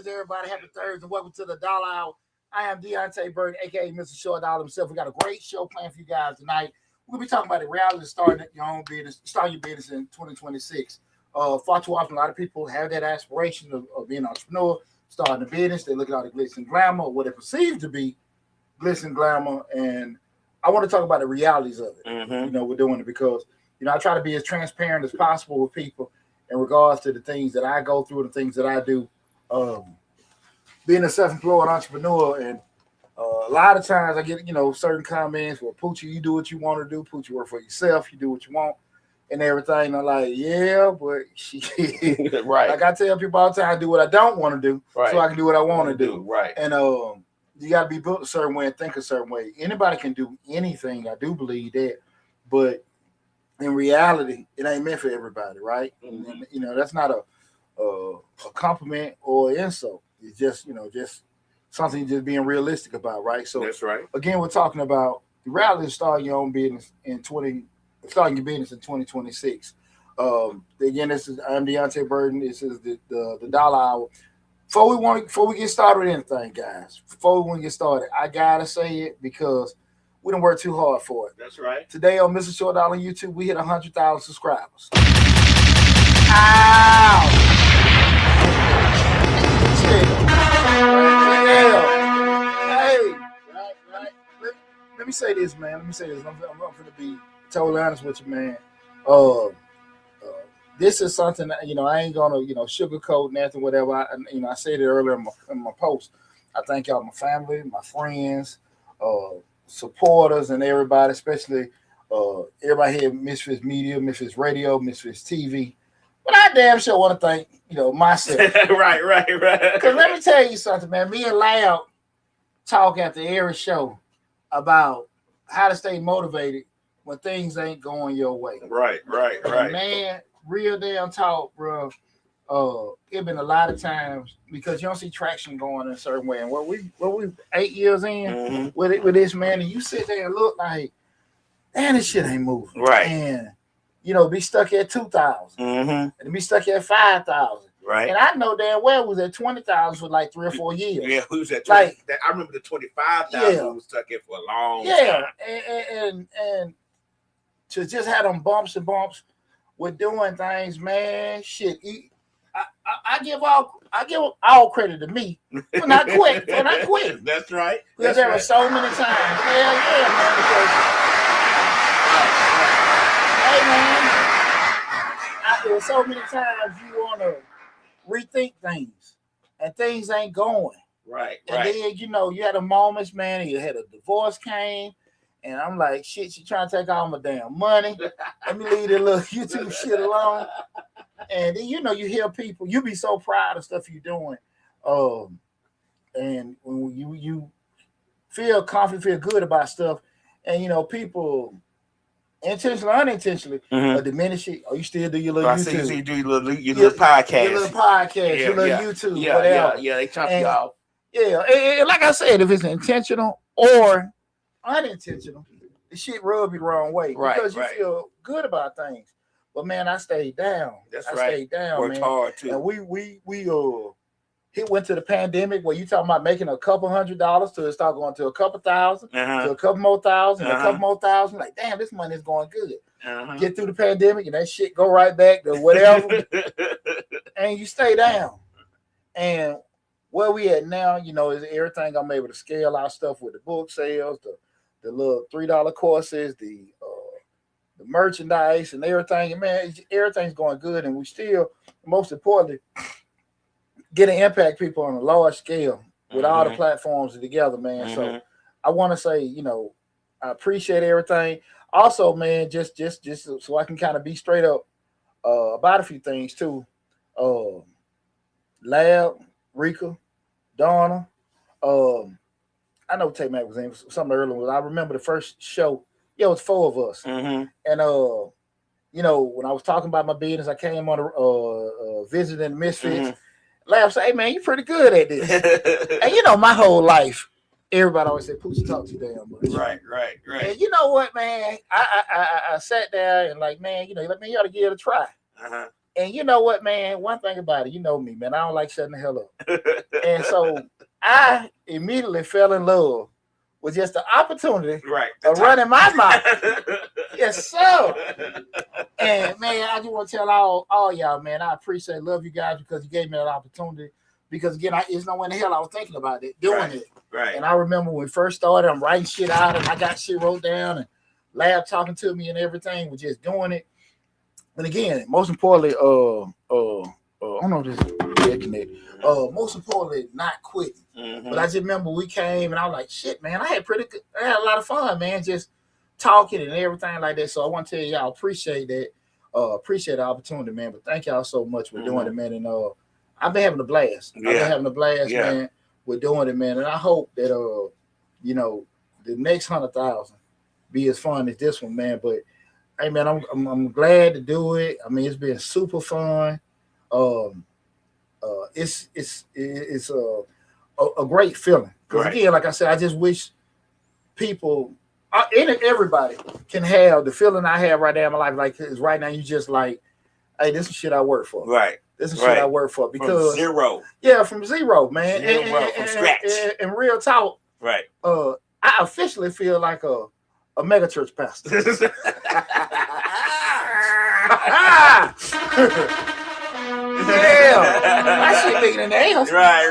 Thursday, everybody. Happy Thursday. Welcome to the Dollar Hour. I am Deonte Burden, a.k.a. Mr. Short Dollar himself. We got a great show planned for you guys tonight. We'll be talking about the reality of starting your own business, starting your business in 2026. Far too often, a lot of people have that aspiration of being an entrepreneur, starting a business. They look at all the glitz and glamour, or what they perceive to be glitz and glamour. And I want to talk about the realities of it. You know, we're doing it because, you know, I try to be as transparent as possible with people in regards to the things that I go through, the things that I do. Being a self-employed entrepreneur, and a lot of times I get, you know, certain comments, well, Poochie, you do what you want to do. Poochie, work for yourself. You do what you want and everything. And I'm like, yeah, but right. Like I tell people all the time, I do what I don't want to do so I can do what I want to do. Right. And you got to be built a certain way and think a certain way. Anybody can do anything. I do believe that. But in reality, it ain't meant for everybody, right? And, you know, that's not a compliment or insult. It's just, you know, just something just being realistic about, right? So that's right. Again, we're talking about the reality of starting your own business starting your business in 2026. Again, I'm Deonte Burden. This is the Dollar Hour. Before we get started with anything, guys, before we want to get started, I gotta say it because we didn't work too hard for it. That's right. Today on Mr. Short Dollar on YouTube, we hit 100,000 subscribers. Ow! Hey, right. Let me say this, man. I'm going to be totally honest with you, man. This is something that, you know, I ain't gonna, you know, sugarcoat nothing, whatever. I said it earlier in my post. I thank y'all, my family, my friends, supporters, and everybody, especially everybody here at Misfits Media, Misfits Radio, Misfits TV. But I damn sure want to thank, you know, myself. Right. Because let me tell you something, man. Me and Loud talk after every show about how to stay motivated when things ain't going your way. Right. And man, real damn talk, bro. It been a lot of times because you don't see traction going in a certain way. And what we 8 years in with this, man, and you sit there and look like, man, this shit ain't moving. Right. And you know, be stuck at 2,000 and be stuck at 5,000. Right. And I know damn well we was at 20,000 for like 3 or 4 years. Yeah, we was at 20, I remember the 25,000 was stuck in for a long time. And to just have them bumps and bumps with doing things, man, shit. I give all credit to me for not quitting. That's right. Because there were so many times. Hell yeah, man. Because, hey, man, there were so many times you want to rethink things, and things ain't going. Right. And then, you know, you had a moments, man, and you had a divorce came, and I'm like, shit, she trying to take all my damn money. Let me leave that little YouTube shit alone. And then, you know, you hear people, you be so proud of stuff you're doing. And when you feel confident, feel good about stuff, and, you know, people intentionally, unintentionally, diminish it. Or you still do your little YouTube. So you do your little podcast. Your little podcast, your little YouTube, whatever. Yeah, they chop you off. Yeah, and like I said, if it's intentional or unintentional, the shit rub you the wrong way. Right, because you feel good about things. But man, I stayed down. I stayed down, Worked man. hard too. And we went to the pandemic where you talking about making a couple $100 to start going to a couple thousand, to a couple more thousand, a couple more thousand. Like, damn, this money is going good. Get through the pandemic and that shit go right back to whatever. And you stay down. And where we at now, you know, is everything I'm able to scale our stuff with the book sales, the little $3 courses, the merchandise and everything. And man, everything's going good. And we still, most importantly, get to impact people on a large scale with all the platforms together, man. So I want to say, you know, I appreciate everything. Also, man, just so I can kind of be straight up about a few things too. Lab, Rika, Donna. I know Tay Mac was in some earlier. I remember the first show. Yeah, it was 4 of us. And you know, when I was talking about my business, I came on visiting Misfits. Lab said, "Hey man, you're pretty good at this." And you know, my whole life, everybody always said, "Poochie talk too damn much." Right. And you know what, man? I sat there and like, man, you know, you ought to give it a try. And you know what, man? One thing about it, you know me, man. I don't like shutting the hell up. And so I immediately fell in love with just the opportunity of running my mouth. Yes, sir. And man, I just want to tell all y'all, man, I appreciate, love you guys because you gave me that opportunity. Because again, it's no way in the hell I was thinking about it, doing it. Right. And I remember when we first started, I'm writing shit out and I got shit wrote down and Lab talking to me and everything. We're just doing it. And again, most importantly, I don't know if this is connected. Most importantly, not quitting. Mm-hmm. But I just remember we came and I was like, shit, man, I had a lot of fun, man, just talking and everything like that. So I want to tell y'all, appreciate that. Appreciate the opportunity, man. But thank y'all so much for doing it, man. And I've been having a blast. Yeah. I've been having a blast, man, with doing it, man. And I hope that the next 100,000 be as fun as this one, man. But hey, man, I'm glad to do it. I mean, it's been super fun. It's a great feeling. Because again, like I said, I just wish people, everybody can have the feeling I have right now in my life. Like, cause right now you just like, hey, this is shit I work for. Right. This is shit I work for because from zero. Yeah, from zero, man. From scratch. And real talk. Right. I officially feel like a mega church pastor. Yeah, that shit bigger than the else. Right.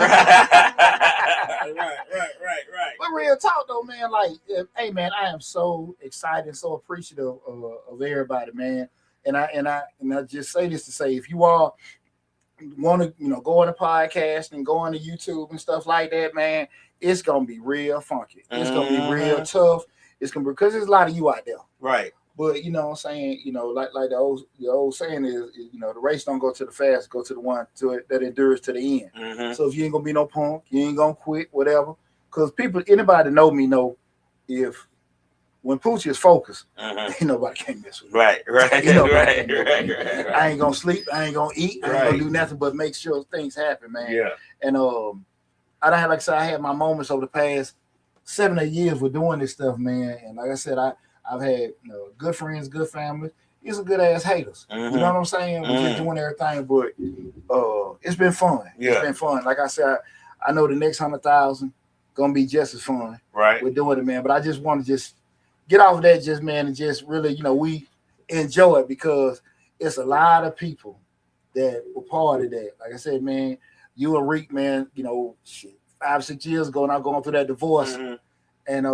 But real talk though, man. Like, hey, man, I am so excited, so appreciative of everybody, man. And I just say this to say, if you all want to, go on the podcast and go on to YouTube and stuff like that, man, it's gonna be real funky. It's gonna be real tough. It's gonna be because there's a lot of you out there, right? But you know what I'm saying, like the old saying is, the race don't go to the fast, go to the one that endures to the end. Mm-hmm. So if you ain't gonna be no punk, you ain't gonna quit, whatever. Because anybody that know me know if when Poochie is focused, ain't nobody can mess with me. Right. I ain't gonna sleep, I ain't gonna eat, I ain't gonna do nothing but make sure things happen, man. Yeah. And I had my moments over the past 7 or 8 years with doing this stuff, man. And like I said, I've had good friends, good family. These are good ass haters. Mm-hmm. You know what I'm saying? We're just doing everything, but it's been fun. Yeah. It's been fun. Like I said, I know the next 100,000 gonna be just as fun. Right. We're doing it, man. But I just want to get off of that, man, and just really, we enjoy it because it's a lot of people that were part of that. Like I said, man, you and Reek, man, 5 or 6 years ago, and I'm going through that divorce, and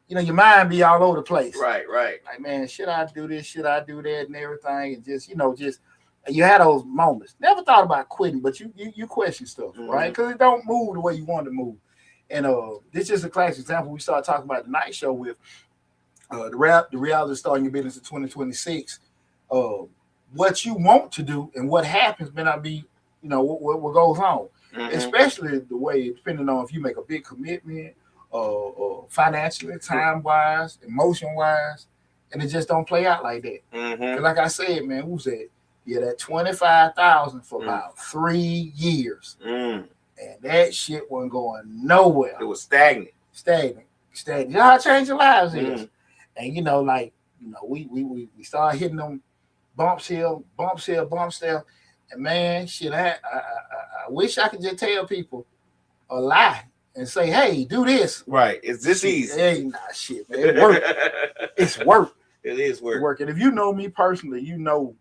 your mind be all over the place. Right. Like, man, should I do this? Should I do that? And everything, and just you had those moments. Never thought about quitting, but you question stuff, right? Because it don't move the way you want to move. And this is a classic example. We started talking about the night show with the reality starting your business in 2026. What you want to do and what happens may not be, what goes on. Mm-hmm. Especially the way, depending on if you make a big commitment, financially, time-wise, emotion-wise, and it just don't play out like that. Mm-hmm. Like I said, man, who's that? Yeah, that 25,000 for about 3 years, and that shit wasn't going nowhere. It was stagnant. You know how changing lives is, and we started hitting them bumps here, and man, shit, I wish I could just tell people a lie and say, hey, do this. Right. Is this easy? Hey, nah, shit, man. It work. It's work. It is work. And if you know me personally, you know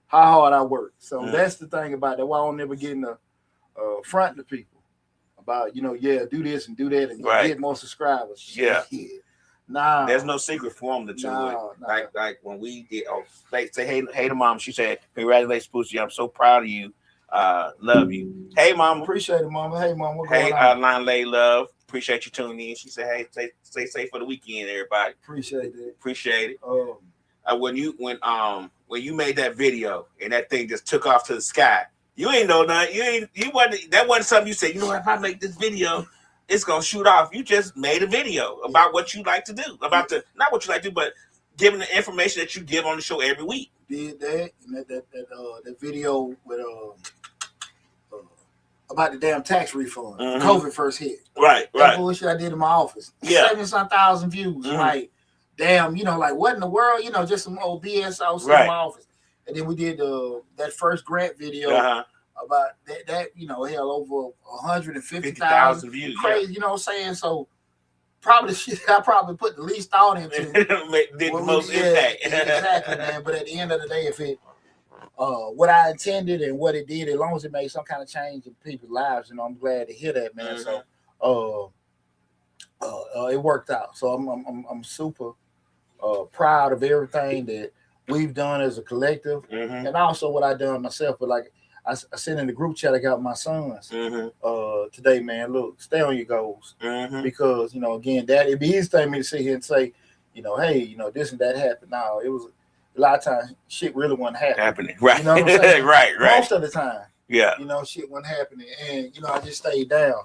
how hard I work. So that's the thing about that. Why I don't never get in the front to people about, do this and do that and get more subscribers. Yeah. Nah. There's no secret formula to it. Like when we did, say hey to mom. She said, congratulations, Poochie. I'm so proud of you. Love you. Hey, mom. Appreciate it, mama. Hey, mom. What going on? Line Lay Love. Appreciate you tuning in. She said, hey, stay safe for the weekend, everybody. Appreciate it. Appreciate it. When you made that video and that thing just took off to the sky, you ain't know nothing. That wasn't something you said, if I make this video, it's gonna shoot off. You just made a video about what you like to do, not what you like to do, but giving the information that you give on the show every week. Did that and that video with about the damn tax refund. COVID first hit. Right. That bullshit I did in my office. 70-some thousand views. Like, damn, like what in the world? Just some old BS I was in my office. and then we did that first grant video about that hell over 150,000 views. Crazy, you know what I'm saying? So probably I probably put the least thought into did the most impact. Exactly, man. But at the end of the day, if it what I intended and what it did, as long as it made some kind of change in people's lives, I'm glad to hear that, man. So it worked out. So I'm super proud of everything that we've done as a collective, and also what I done myself. But like I sent in the group chat I got my sons today, man. Look, stay on your goals because again, that it'd be easy for me to sit here and say, hey, this and that happened. No, it was a lot of times shit really wasn't happening. Right. You know what I'm saying? right. Most of the time. Yeah. Shit wasn't happening. And I just stayed down.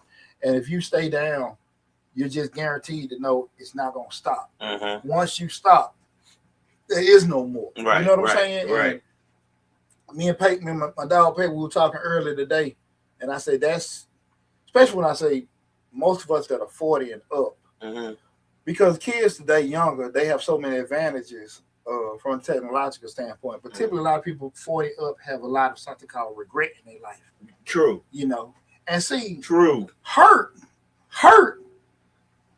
And if you stay down, you're just guaranteed to know it's not gonna stop. Once you stop, there is no more. Right. You know what I'm saying? Right. And me and Peyton, my dog Peyton, we were talking earlier today, and I said that's especially when I say most of us that are 40 and up. Because kids today younger, they have so many advantages from a technological standpoint. But typically a lot of people 40 up have a lot of something called regret in their life. True. And see, true. Hurt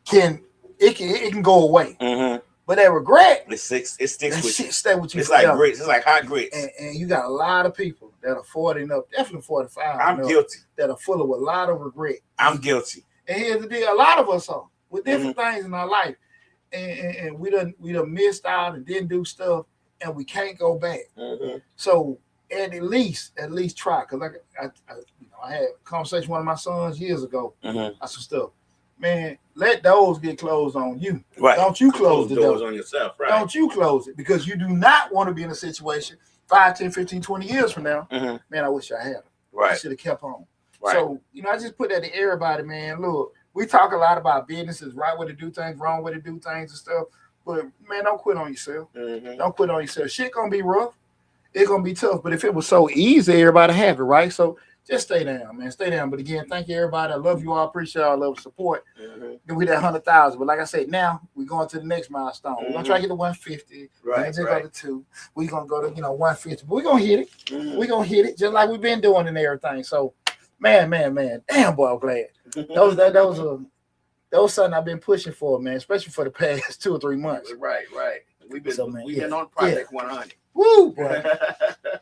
can go away. But that regret, it sticks with you. Stay with you. It's like grits. It's like hot grits. And you got a lot of people that are 40 and up, definitely 45. I'm guilty. That are full of a lot of regret. I'm guilty. And here's the deal: a lot of us are with different things in our life, and we done missed out and didn't do stuff, and we can't go back. So at least try. Because I had a conversation with one of my sons years ago. I said, stuff, man, let those get closed on you. Right. Don't you close the doors on yourself. Right. Don't you close it, because you do not want to be in a situation 5, 10, 15, 20 years from now. Man, I wish I had. Right. I should have kept on. Right. So, I just put that to everybody, man. Look, we talk a lot about businesses, right way to do things, wrong way to do things and stuff. But, man, don't quit on yourself. Don't quit on yourself. Shit going to be rough. It's going to be tough. But if it was so easy, everybody have it, right? So just stay down, man. Stay down. But, again, thank you, everybody. I love you all. Appreciate all love and support. Then we that 100,000. But like I said, now we're going to the next milestone. We're going to try to get to 150. Right. Then go to 2. We're going to go to, 150. But we're going to hit it. We're going to hit it just like we've been doing and everything. So, man. Damn, boy, I'm glad. That was something I've been pushing for, man, especially for the past 2 or 3 months. Right. We've been on Project 100. Woo, boy.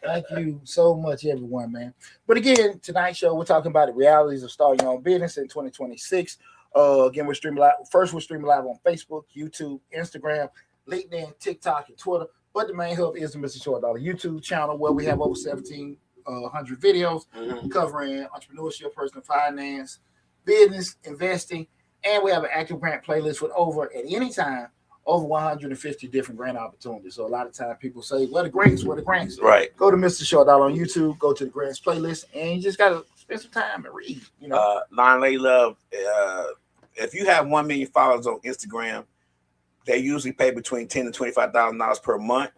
Thank you so much, everyone, man. But again, tonight's show, we're talking about the realities of starting your own business in 2026. Again, we're streaming live. First, we're streaming live on Facebook, YouTube, Instagram, LinkedIn, TikTok, and Twitter. But the main hub is the Mr. Short Dollar YouTube channel, where we have over 1,700 videos covering entrepreneurship, personal finance, business, investing, and we have an active grant playlist with over 150 different grant opportunities. So a lot of times people say, where the grants? Right. Go to Mr. Short Dollar on YouTube, go to the grants playlist, and you just got to spend some time and read. Line Lady Love, if you have 1 million followers on Instagram, they usually pay between $10,000 and $25,000 per month,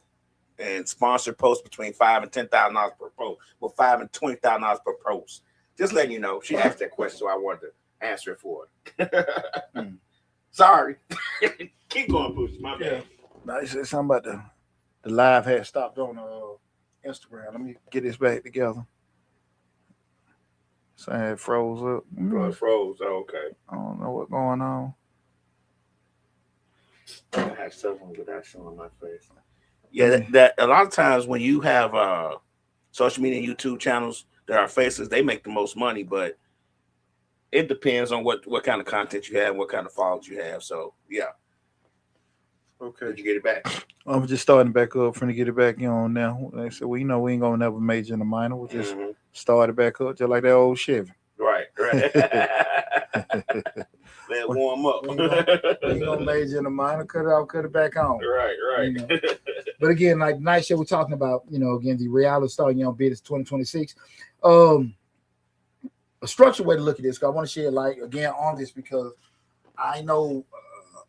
and sponsor posts between $5,000 and $10,000 per post, with $5,000 and $20,000 per post. Just letting you know, she asked that question, so I wanted to answer it for her. Sorry. Keep going, Boots. My bad. Now you said something about the live had stopped on Instagram. Let me get this back together. Saying it froze up. It froze. Oh, okay. I don't know what's going on. I have someone without showing my face. Yeah, that a lot of times when you have social media and YouTube channels that are faces, they make the most money, but it depends on what kind of content you have, what kind of followers you have. So yeah. Okay. Did you get it back? I'm just starting back up, trying to get it back on now. They said, well, we ain't gonna never major in the minor. We'll just start it back up, just like that old Chevy. Right. Let it warm up. We ain't gonna major in the minor, cut it off, cut it back on. Right. But again, like night show, we're talking about, again, the reality of starting your own business 2026. A structured way to look at this, because I want to share light again on this, because I know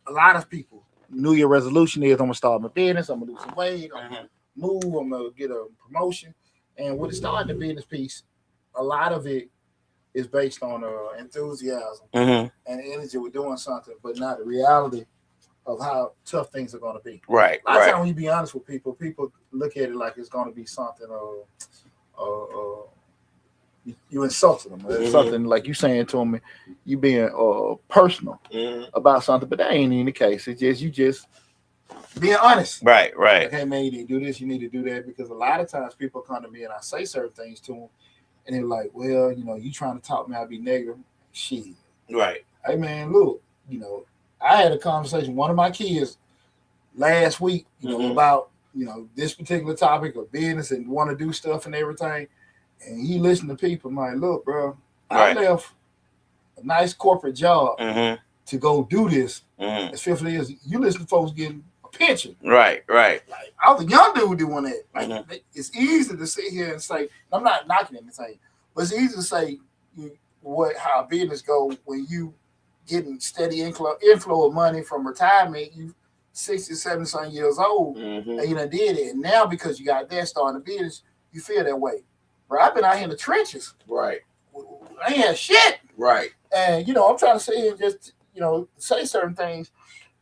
a lot of people, New Year resolution is I'm gonna start my business, I'm gonna lose some weight, I'm gonna move, I'm gonna get a promotion. And with starting the business piece, a lot of it is based on enthusiasm and energy with doing something, but not the reality of how tough things are going to be. Right. A lot of times when you be honest with people, people look at it like it's going to be something. You insulted them. It's something like you saying to them, you being personal about something, but that ain't even the case. It's just you just being honest. Right. Okay, man, you need to do this, you need to do that, because a lot of times people come to me and I say certain things to them, and they're like, well, you trying to talk me out, be negative. Shit. Right. Hey, man, look, I had a conversation with one of my kids last week, about, this particular topic of business and want to do stuff and everything. And he listened to people. I'm like, look, bro, I left a nice corporate job to go do this. As fearful as you listen to folks getting a pension. Right. Like, I was a young dude doing that. Like, it's easy to sit here and say, I'm not knocking anything, but it's easy to say how business go when you getting steady inflow of money from retirement. You 60, 70 something years old, and you done did it. And now because you got that starting a business, you feel that way. Bro, I've been out here in the trenches. Right. I ain't had shit. Right. And, I'm trying to sit here and just, say certain things.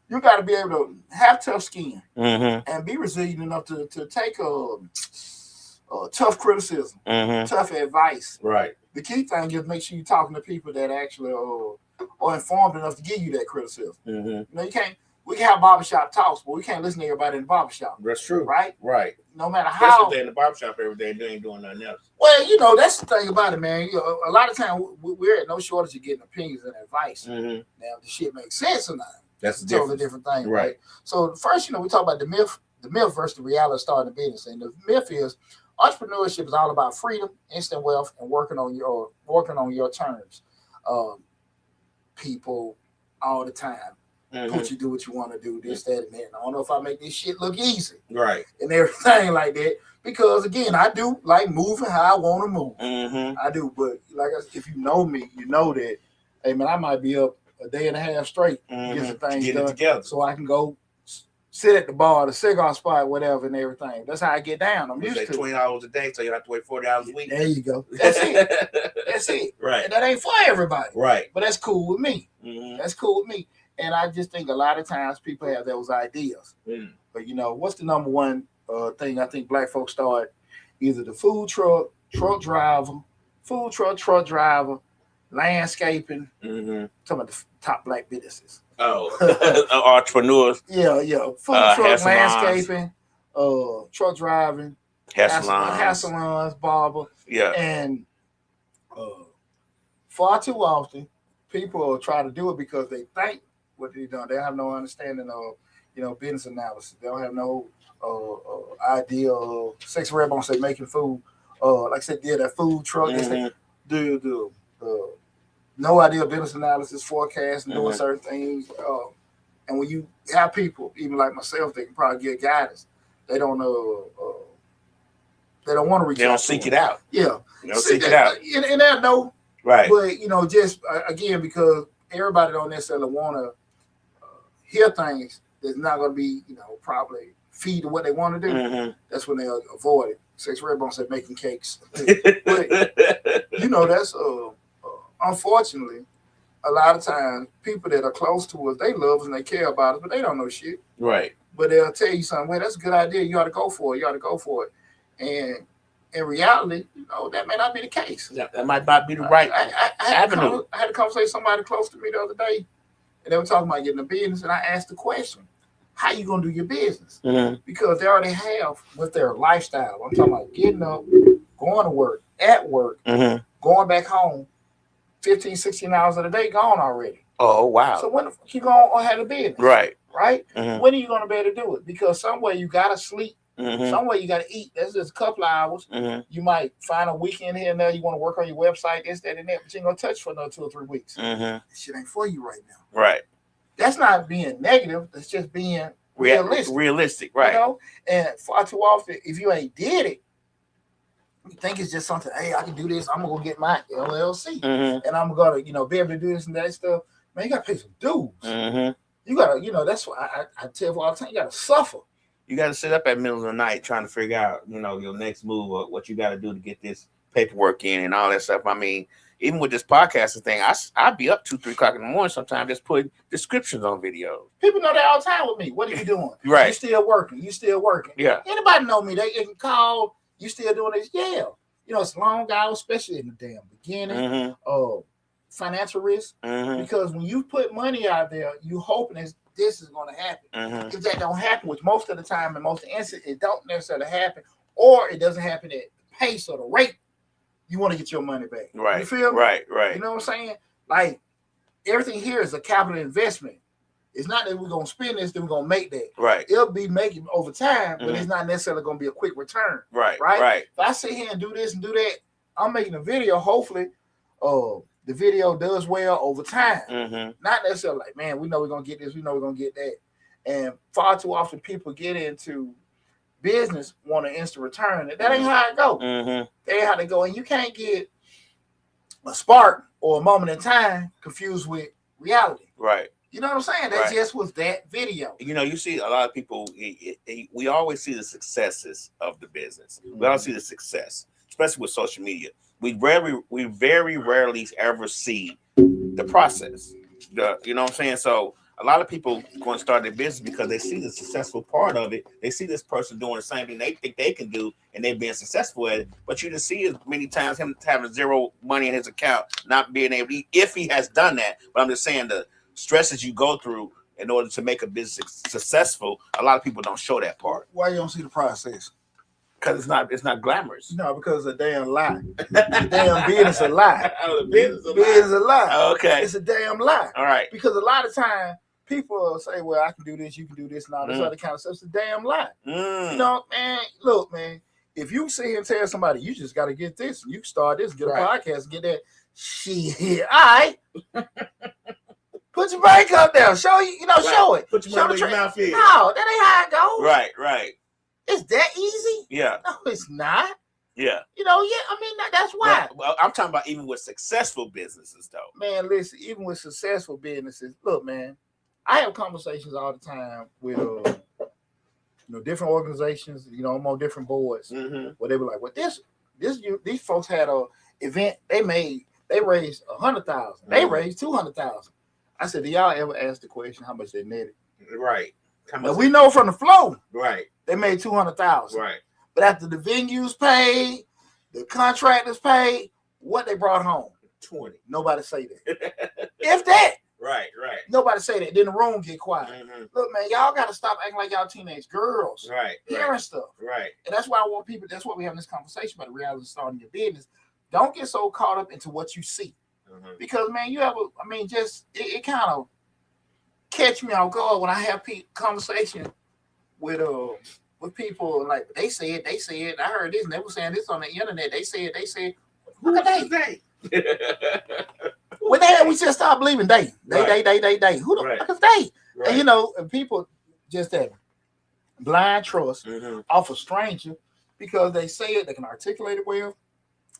You got to be able to have tough skin and be resilient enough to take a tough criticism, tough advice. Right. The key thing is make sure you're talking to people that actually are informed enough to give you that criticism. You can't. We can have barbershop talks, but we can't listen to everybody in the barbershop. That's true. Right? Right. No matter how. Especially in the barbershop every day, they ain't doing nothing else. Well, that's the thing about it, man. A lot of times we're at no shortage of getting opinions and advice. Now, if the shit makes sense or not, that's a totally different thing. Right. So first, we talk about the myth versus the reality of starting a business. And the myth is entrepreneurship is all about freedom, instant wealth, and working on your terms. People all the time. Put you do what you want to do, this, that, and that. I don't know if I make this shit look easy. Right. And everything like that. Because, again, I do like moving how I want to move. I do. But, like I said, if you know me, you know that, hey, man, I might be up a day and a half straight getting some things done together. So I can go sit at the bar, the cigar spot, whatever, and everything. That's how I get down. I'm used to it. 20 hours a day, so you have to wait 40 hours a week. There you go. That's it. That's it. Right. And that ain't for everybody. Right. But that's cool with me. That's cool with me. And I just think a lot of times people have those ideas. But, what's the number one thing I think black folks start? Either the food truck driver, landscaping. Talking about the top black businesses. Oh, entrepreneurs. Yeah. Food truck, landscaping, truck driving, hair salons, barber. Yeah. And far too often, people try to do it because they think what they're doing. They have no understanding of, business analysis. They don't have no idea of Sex Red Bone say making food. Like I said, that food truck. The no idea of business analysis, forecast, and doing certain things. And when you have people, even like myself, they can probably get guidance. They don't know. They don't want to reach. They don't seek it out. Yeah, they don't seek it out. And they know. Right. But just again, because everybody don't necessarily want to hear things that's not going to be, probably feed to what they want to do. That's when they'll avoid it. Sex Red Bone said making cakes. But, that's unfortunately, a lot of times people that are close to us, they love us and they care about us, but they don't know shit. Right. But they'll tell you something, well, that's a good idea. You ought to go for it. And in reality, that may not be the case. Yeah, that might not be the right avenue. I had a conversation with somebody close to me the other day, and they were talking about getting a business, and I asked the question, how you going to do your business? Because they already have with their lifestyle. I'm talking about getting up, going to work, at work, going back home, 15, 16 hours of the day gone already. Oh, wow. So when you going to have a business? Right. When are you going to be able to do it? Because somewhere you got to sleep. Somewhere you got to eat. That's just a couple of hours. You might find a weekend here and there. You want to work on your website, this, that, and that, but you ain't going to touch for another 2 or 3 weeks. This shit ain't for you right now. Right. That's not being negative. That's just being realistic. Right. And far too often, if you ain't did it, you think it's just something, hey, I can do this. I'm going to go get my LLC. And I'm going to, be able to do this and that stuff. Man, you got to pay some dues. You got to, that's why I tell you all the time, you got to suffer. You got to sit up at middle of the night trying to figure out, your next move or what you got to do to get this paperwork in and all that stuff. I mean, even with this podcasting thing, I'd be up 2-3 o'clock in the morning sometimes just putting descriptions on videos. People know that all the time with me. What are you doing? Right. You still working. You still working. Yeah. Anybody know me? They can call. You still doing this? Yeah. You know, it's long hours, especially in the damn beginning. Financial risk. Because when you put money out there, you hoping this is going to happen. If that don't happen, which most of the time in most instances, it don't necessarily happen, or it doesn't happen at the pace or the rate you want to get your money back. Right. You feel me? Right. You know what I'm saying? Like, everything here is a capital investment. It's not that we're going to spend this, then we're going to make that. Right. It'll be making over time, but it's not necessarily going to be a quick return. Right. If I sit here and do this and do that, I'm making a video. Hopefully, the video does well over time. Not necessarily like, man, we know we're going to get this, we know we're going to get that. And far too often people get into business, want an instant return. That ain't how it go. That ain't how they go. And you can't get a spark or a moment in time confused with reality. Right. You know what I'm saying? That just was that video. You know, you see a lot of people, we always see the successes of the business. We don't see the success, especially with social media. We very rarely ever see the process. You know what I'm saying? So a lot of people going to start their business because they see the successful part of it. They see this person doing the same thing they think they can do, and they're being successful at it. But you just see it many times, him having zero money in his account, not being able to, if he has done that. But I'm just saying the stresses you go through in order to make a business successful, a lot of people don't show that part. Why you don't see the process? Because it's not glamorous. No, because it's a damn lie. The damn business a lie. The business a lie. Okay. It's a damn lie. All right. Because a lot of time people say, well, I can do this, you can do this, and all this other kind of stuff. It's a damn lie. You know, man, look, man, if you sit here and tell somebody, you just got to get this, and you can start this, get a podcast, and get that shit. All right. Put your bank up there. Show show it. Put your money in your mouth here. No, that ain't how it goes. Right. It's that easy? Yeah. No, it's not. Yeah. I mean, that's why. Well, I'm talking about even with successful businesses, though. Man, listen, even with successful businesses, look, man, I have conversations all the time with different organizations. I'm on different boards where they were like, "Well, these folks had a event. They raised $100,000. They raised $200,000." I said, "Do y'all ever ask the question how much they netted?" Right. Now, we know from the flow, right? They made $200,000. Right. But after the venues paid, the contractors paid, what they brought home? 20. Nobody say that. If that. Right. Nobody say that. Then the room get quiet. Look, man, y'all got to stop acting like y'all teenage girls. Right. Hearing stuff. Right. And that's why I want people, that's why we having this conversation about the reality of starting your business. Don't get so caught up into what you see. Because, man, it kind of catch me off guard when I have conversation with people like they said, I heard this and they were saying this on the internet. They said, who are they? When we just start believing they. Who the fuck is they? Right. And and people just have blind trust off a stranger because they say it, they can articulate it well.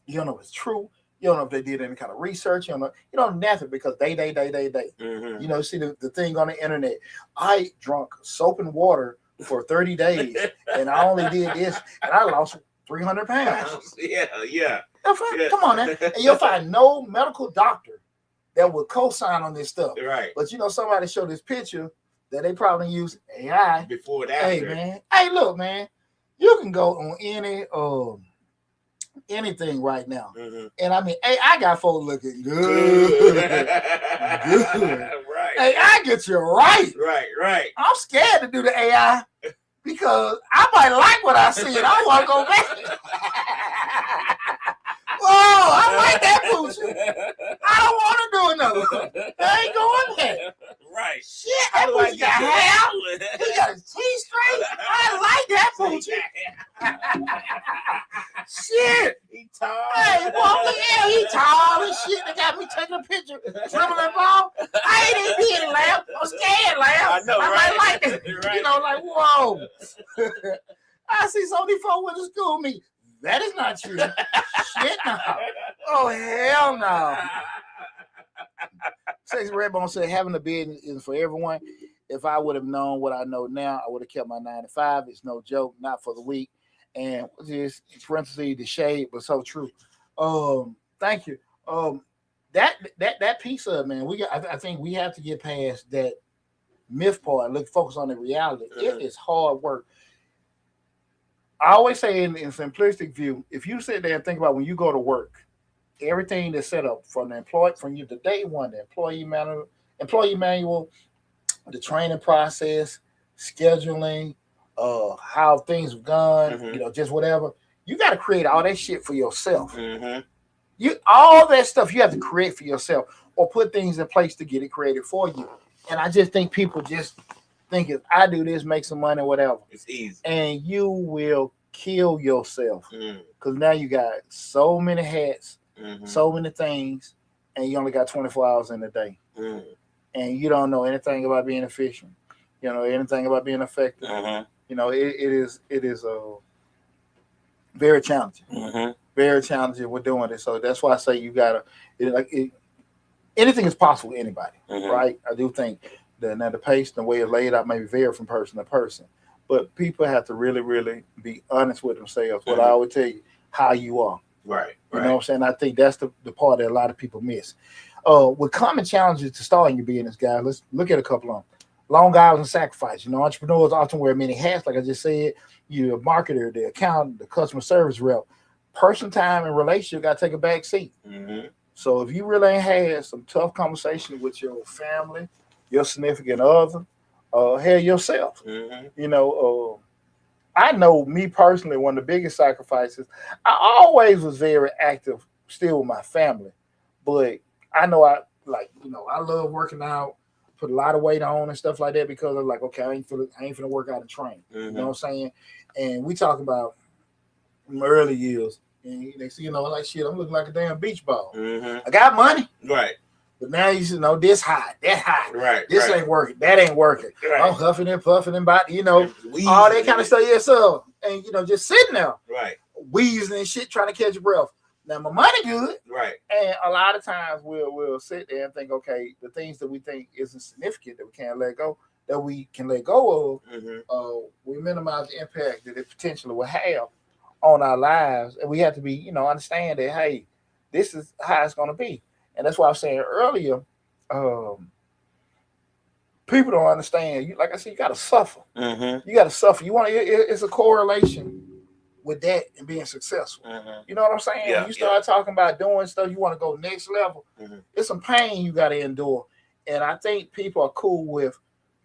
You don't know if it's true. You don't know if they did any kind of research. You don't know nothing because they. See the thing on the internet. I drunk soap and water for 30 days and I only did this and I lost 300 pounds. Yeah. Come on now. And you'll find no medical doctor that would co-sign on this stuff. Right. But somebody showed this picture that they probably use AI. Before and after. Hey, man. Hey, look, man. You can go on anything right now. And I mean, hey, I got folks looking good. Right. Hey, I get you right. Right. I'm scared to do the AI because I might like what I see and I want to go back. Whoa, I like that pooch. I don't want to do another one. I ain't going there. Right. Shit, that pooch got hair. He got his teeth straight. I like that pooch. Shit. He tall. Hey, boy, he tall and shit. They got me taking a picture, dribbling ball. I ain't even being laugh. I'm scared laugh. I know, right? I might like it. Right. Like, whoa. I see so many folks went to school with me. That is not true. Shit, no. Oh, hell no. Sexy Redbone said, having a business is for everyone. If I would have known what I know now, I would have kept my 9 to 5. It's no joke, not for the weak. And just in parentheses, the shade was so true. Thank you. that piece of it, man, I think we have to get past that myth part. Look, focus on the reality. It is hard work. I always say in simplistic view, if you sit there and think about when you go to work, everything that's set up from you the day one, the employee manual, the training process, scheduling, how things have gone, just whatever. You got to create all that shit for yourself. All that stuff you have to create for yourself, or put things in place to get it created for you. And I just think people just think if I do this, make some money, whatever, it's easy, and you will kill yourself because now you got so many hats, so many things, and you only got 24 hours in a day, and you don't know anything about being efficient. You know anything about being effective. It is very challenging. Very challenging with doing it. So that's why I say you gotta anything is possible to anybody, right? I do think that now the pace and the way it's laid out may vary from person to person, but people have to really, really be honest with themselves. What I always tell you, how you are. Right. You know what I'm saying? I think that's the part that a lot of people miss. With common challenges to starting your business, guys, let's look at a couple of them. Long hours and sacrifice. Entrepreneurs often wear many hats, like I just said. You're a marketer, the accountant, the customer service rep. Person time and relationship got to take a back seat. So if you really ain't had some tough conversations with your family, your significant other, hell yourself. I know me personally, one of the biggest sacrifices, I always was very active still with my family, but I know I love working out, put a lot of weight on and stuff like that because I'm like, okay, I ain't finna work out and train. You know what I'm saying? And we talk about my early years, and they see, like shit, I'm looking like a damn beach ball. I got money. Right. But now you should know this hot, that hot. Right. This ain't working. That ain't working. Right. I'm huffing and puffing and all that kind of stuff. Yeah, so and just sitting there. Right. Wheezing and shit, trying to catch your breath. Now my money good. Right. And a lot of times we'll sit there and think, okay, the things that we think isn't significant that we can't let go, that we can let go of, we minimize the impact that it potentially will have on our lives. And we have to be, understand that, hey, this is how it's gonna be. And that's why I was saying earlier, people don't understand. Like I said, you got to suffer. You got to suffer. It's a correlation with that and being successful. You know what I'm saying? Yeah, when you start talking about doing stuff, you want to go next level. It's some pain you got to endure. And I think people are cool with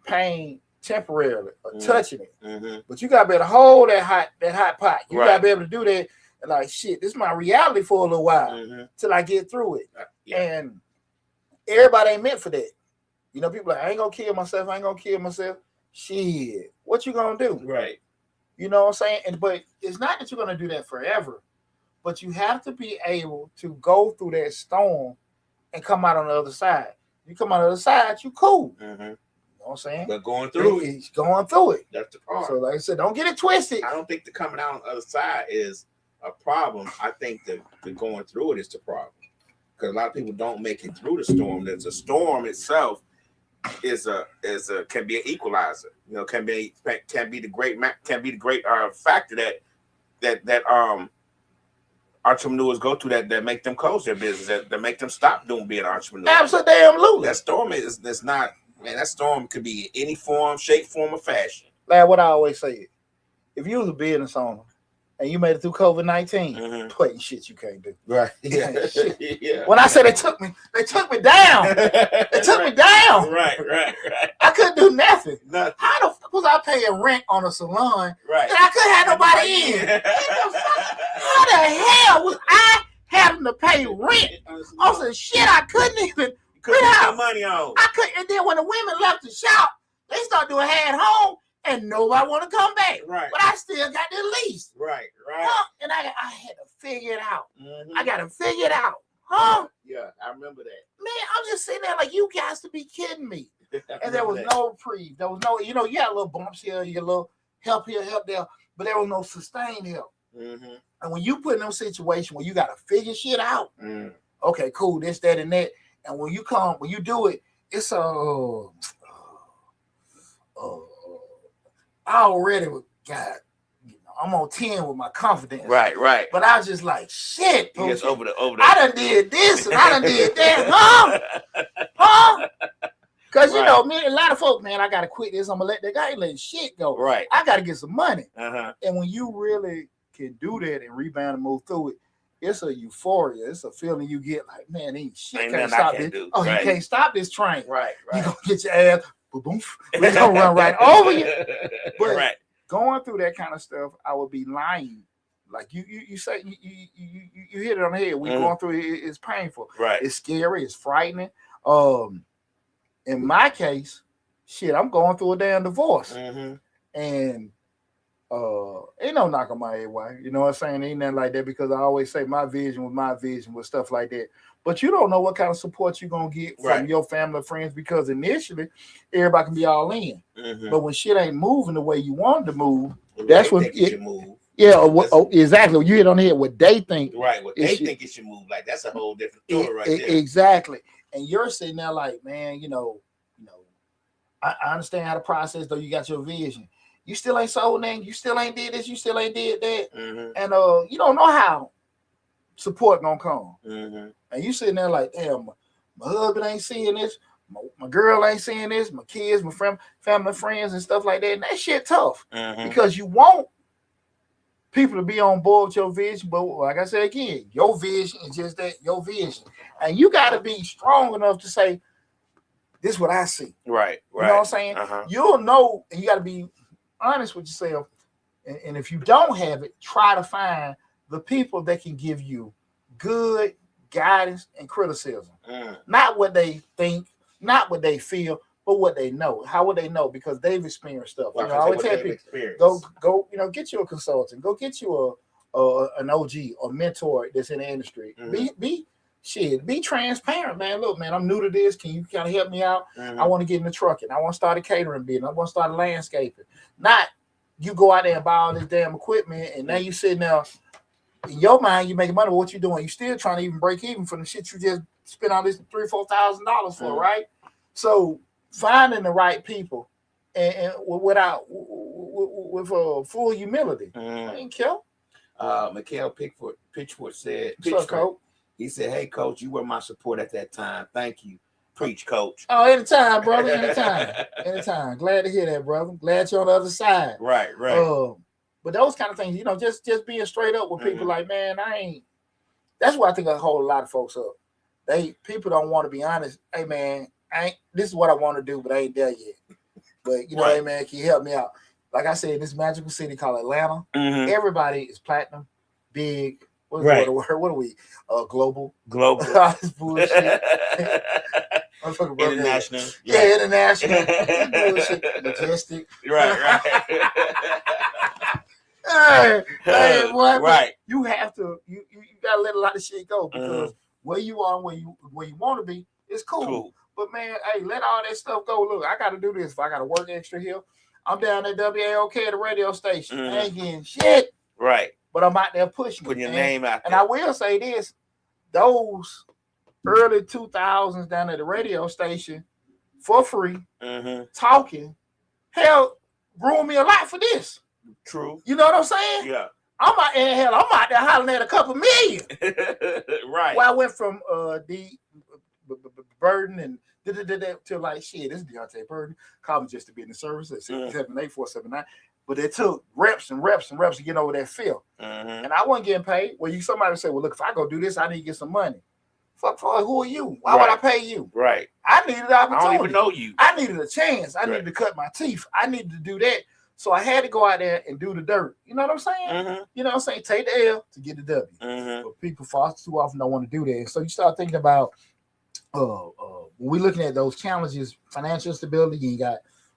pain temporarily or touching it. But you got to be able to hold that hot pot. You got to be able to do that. And like, shit, this is my reality for a little while till I get through it. And everybody ain't meant for that. People like, I ain't gonna kill myself. Shit, what you gonna do? Right. You know what I'm saying? But it's not that you're gonna do that forever, but you have to be able to go through that storm and come out on the other side. You come out on the other side, you cool. You know what I'm saying? But going through it's going through it. That's the part. So like I said, don't get it twisted. I don't think the coming out on the other side is a problem. I think the going through it is the problem. Because a lot of people don't make it through the storm. There's a storm itself can be an equalizer. Can be the great factor that entrepreneurs go through that make them close their business, that make them stop being an entrepreneur. Absolutely. That storm is not, man. That storm could be in any form, shape, form, or fashion. Like what I always say, if you was a business owner and you made it through COVID-19, putting shit you can't do. Right. Yeah. When I say they took me down. They took me down. Right. I couldn't do nothing. How the fuck was I paying rent on a salon? Right. And I couldn't have nobody in. How the hell was I having to pay rent on some shit I couldn't even put out money on? I couldn't. And then when the women left the shop, they started doing head home. And nobody want to come back. Right. But I still got the lease. Right. And I had to figure it out. I got to figure it out. Huh? Yeah, I remember that. Man, I'm just sitting there like, you guys to be kidding me. And there was no reprieve. There was no, you had little bumps here, you little help here, help there, but there was no sustained help. And when you put in those situations where you got to figure shit out, okay, cool, this, that, and that. And when you do it, it's I already was, God, I'm on 10 with my confidence. Right. But I was just like, shit. Yes, over the. I done did this and I done did that. Huh? Because, you know, man, a lot of folks, man, I got to quit this. I'm going to let that guy let shit go. Right. I got to get some money. Uh-huh. And when you really can do that and rebound and move through it, it's a euphoria. It's a feeling you get like, man, ain't shit can't stop this. Oh, you can't stop this train. Right. You going to get your ass, boom, we're going to run right over you. But going through that kind of stuff, I would be lying. Like you say, you hit it on the head. We going through it. It's painful. Right. It's scary. It's frightening. In my case, shit, I'm going through a damn divorce. And ain't no knock on my head, why? You know what I'm saying? Ain't nothing like that, because I always say my vision with stuff like that. But you don't know what kind of support you're going to get from your family or friends, because initially, everybody can be all in. But when shit ain't moving the way you want it to move, that's when it should move. Yeah, exactly. You hit on the head what they think. Right, what they think it should move like. That's a whole different story right there. Exactly. And you're sitting there like, man, you know, I understand how to process, though. You got your vision. You still ain't sold nothing. You still ain't did this. You still ain't did that. And you don't know how support gonna come. And you sitting there like, damn, my husband ain't seeing this. My girl ain't seeing this. My kids, my family, friends, and stuff like that. And that shit tough, because you want people to be on board with your vision. But like I said again, your vision is just that, your vision. And you got to be strong enough to say, this is what I see. Right. You know what I'm saying? You'll know, and you got to be honest with yourself. And if you don't have it, try to find the people that can give you good guidance and criticism. Not what they think, not what they feel, but what they know. How would they know? Because they've experienced stuff. I always tell people, go, get you a consultant, go get you an OG or mentor that's in the industry. Be transparent, man. Look, man, I'm new to this. Can you kind of help me out? I want to get in the trucking. I want to start a catering business. I want to start a landscaping. Not you go out there and buy all this damn equipment, and now you sitting there in your mind, you making money. But what you doing? You still trying to even break even for the shit you just spent all this $3,000-$4,000 for, right? So finding the right people and with full humility. I ain't care. Mikhail Pitchford said, what's up, Coach? He said, hey, Coach, you were my support at that time. Thank you. Preach, Coach. Oh, anytime, brother. Anytime. Glad to hear that, brother. Glad you're on the other side. Right. But those kind of things, you know, just being straight up with people like, man, that's why I think I hold a lot of folks up. People don't want to be honest. Hey, man, this is what I want to do, but I ain't there yet. But, you know, hey, man, can you help me out? Like I said, this magical city called Atlanta, everybody is platinum, big. What is the word? What are we? Global. All this bullshit. International. Yeah, international. Bullshit. Majestic. Right. Hey, boy, right. You have to. You gotta let a lot of shit go, because where you are, where you want to be, it's cool. But man, hey, let all that stuff go. Look, I got to do this. If I got to work extra here, I'm down at WAOK at the radio station. I ain't getting shit. Right. But I'm out there pushing. Putting your name out there. And I will say this, those early 2000s down at the radio station for free, talking, hell, ruined me a lot for this. True. You know what I'm saying? Yeah. I'm out there hollering at a couple million. Right. Well, I went from the Burden and to like, shit, this is Deonte Burden. Call me just to be in the service at 678-479. But it took reps and reps to get over that feel. And I wasn't getting paid. Well, somebody say, well, look, if I go do this, I need to get some money. Fuck, who are you? Why would I pay you? Right. I needed an opportunity. I don't even know you. I needed a chance. I needed to cut my teeth. I needed to do that. So I had to go out there and do the dirt. You know what I'm saying? You know what I'm saying? Take the L to get the W. But people far too often don't want to do that. So you start thinking about when we're looking at those challenges, financial stability,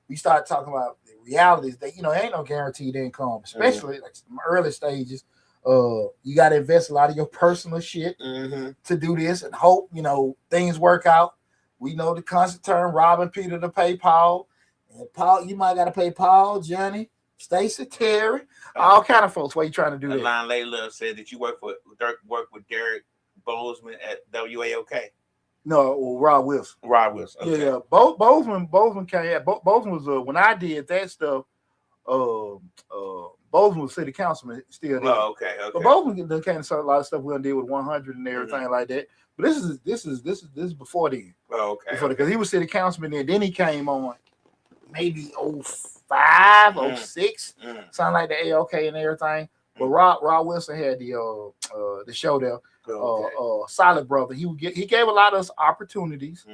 we start talking about the realities that, ain't no guaranteed income, especially like some early stages. You got to invest a lot of your personal shit to do this and hope, things work out. We know the constant term, robbing Peter to pay Paul. And Paul, you might got to pay Paul, Johnny, Stacy, Terry, all kind of folks. Why you trying to do that? Line Layla said that you work with Derek Bozeman at WAOK. No, well, Rob Wilson. Okay. Yeah. Bozeman came. Bozeman was when I did that stuff. Bozeman Bozeman was city councilman still there. Oh, okay. But Bozeman done kind of a lot of stuff we done did with 100 and everything like that. But this is before then. Oh, okay. Because he was city councilman then he came on maybe 05, 06, something like the AOK and everything. But Rob Wilson had the show there. Solid Brother. He gave a lot of us opportunities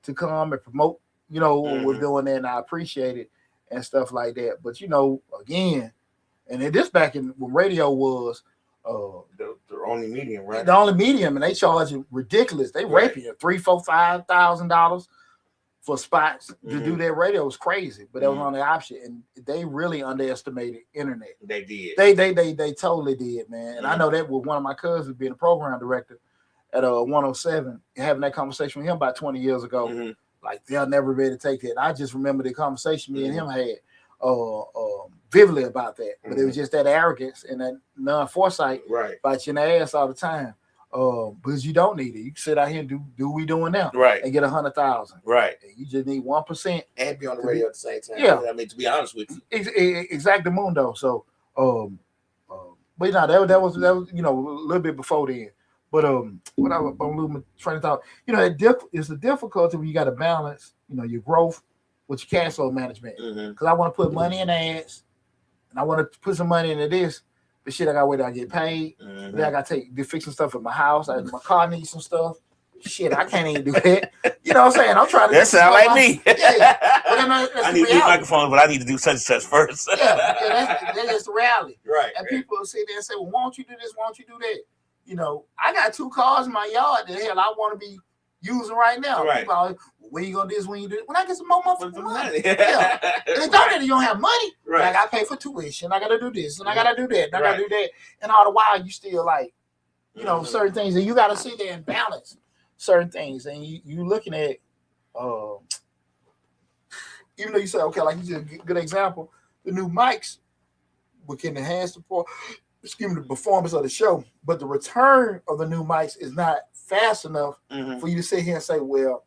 to come and promote, what we're doing there, and I appreciate it and stuff like that. But again, and this back in when radio was the only medium, right? The only medium, and they charge you ridiculous. They rape you $3,000, $4,000, $5,000 for spots to do their radio. Was crazy, but that was on the option, and they really underestimated internet. They did. They totally did, man. And I know that with one of my cousins being a program director at 107, having that conversation with him about 20 years ago. Like they'll never be able to take that. And I just remember the conversation me and him had vividly about that. But it was just that arrogance and that non-foresight about your ass all the time. Because you don't need it. You can sit out here and do what we doing now, and get 100,000, right? And you just need 1% and be on the radio at the same time. Yeah, I mean, to be honest with you, exactly, mundo. So, but that was a little bit before then. But what I'm losing my train of thought. It's a difficulty when you got to balance, your growth with your cash flow management. Because I want to put money in ads, and I want to put some money into this. The shit I got to wait till I get paid. Then I got to fix some stuff at my house. My car needs some stuff. Shit, I can't even do that. You know what I'm saying? I'm trying to. That sound like me. Yeah. But I need to do microphones, but I need to do such and such first. That's just the reality. Right. And people will sit there and say, well, why don't you do this? Why don't you do that? I got 2 cars in my yard that hell I want to be using right now. Right. People always, when you gonna do this? When you do it? When I get some more money. Yeah. And it's not that you don't have money. Right. I gotta pay for tuition. I gotta do this and I gotta do that. And I gotta do that. And all the while you still like, certain things, and you gotta sit there and balance certain things. And you looking at, even though you say okay, like you said, a good example, the new mics can enhance the performance of the show, but the return of the new mics is not fast enough for you to sit here and say, well,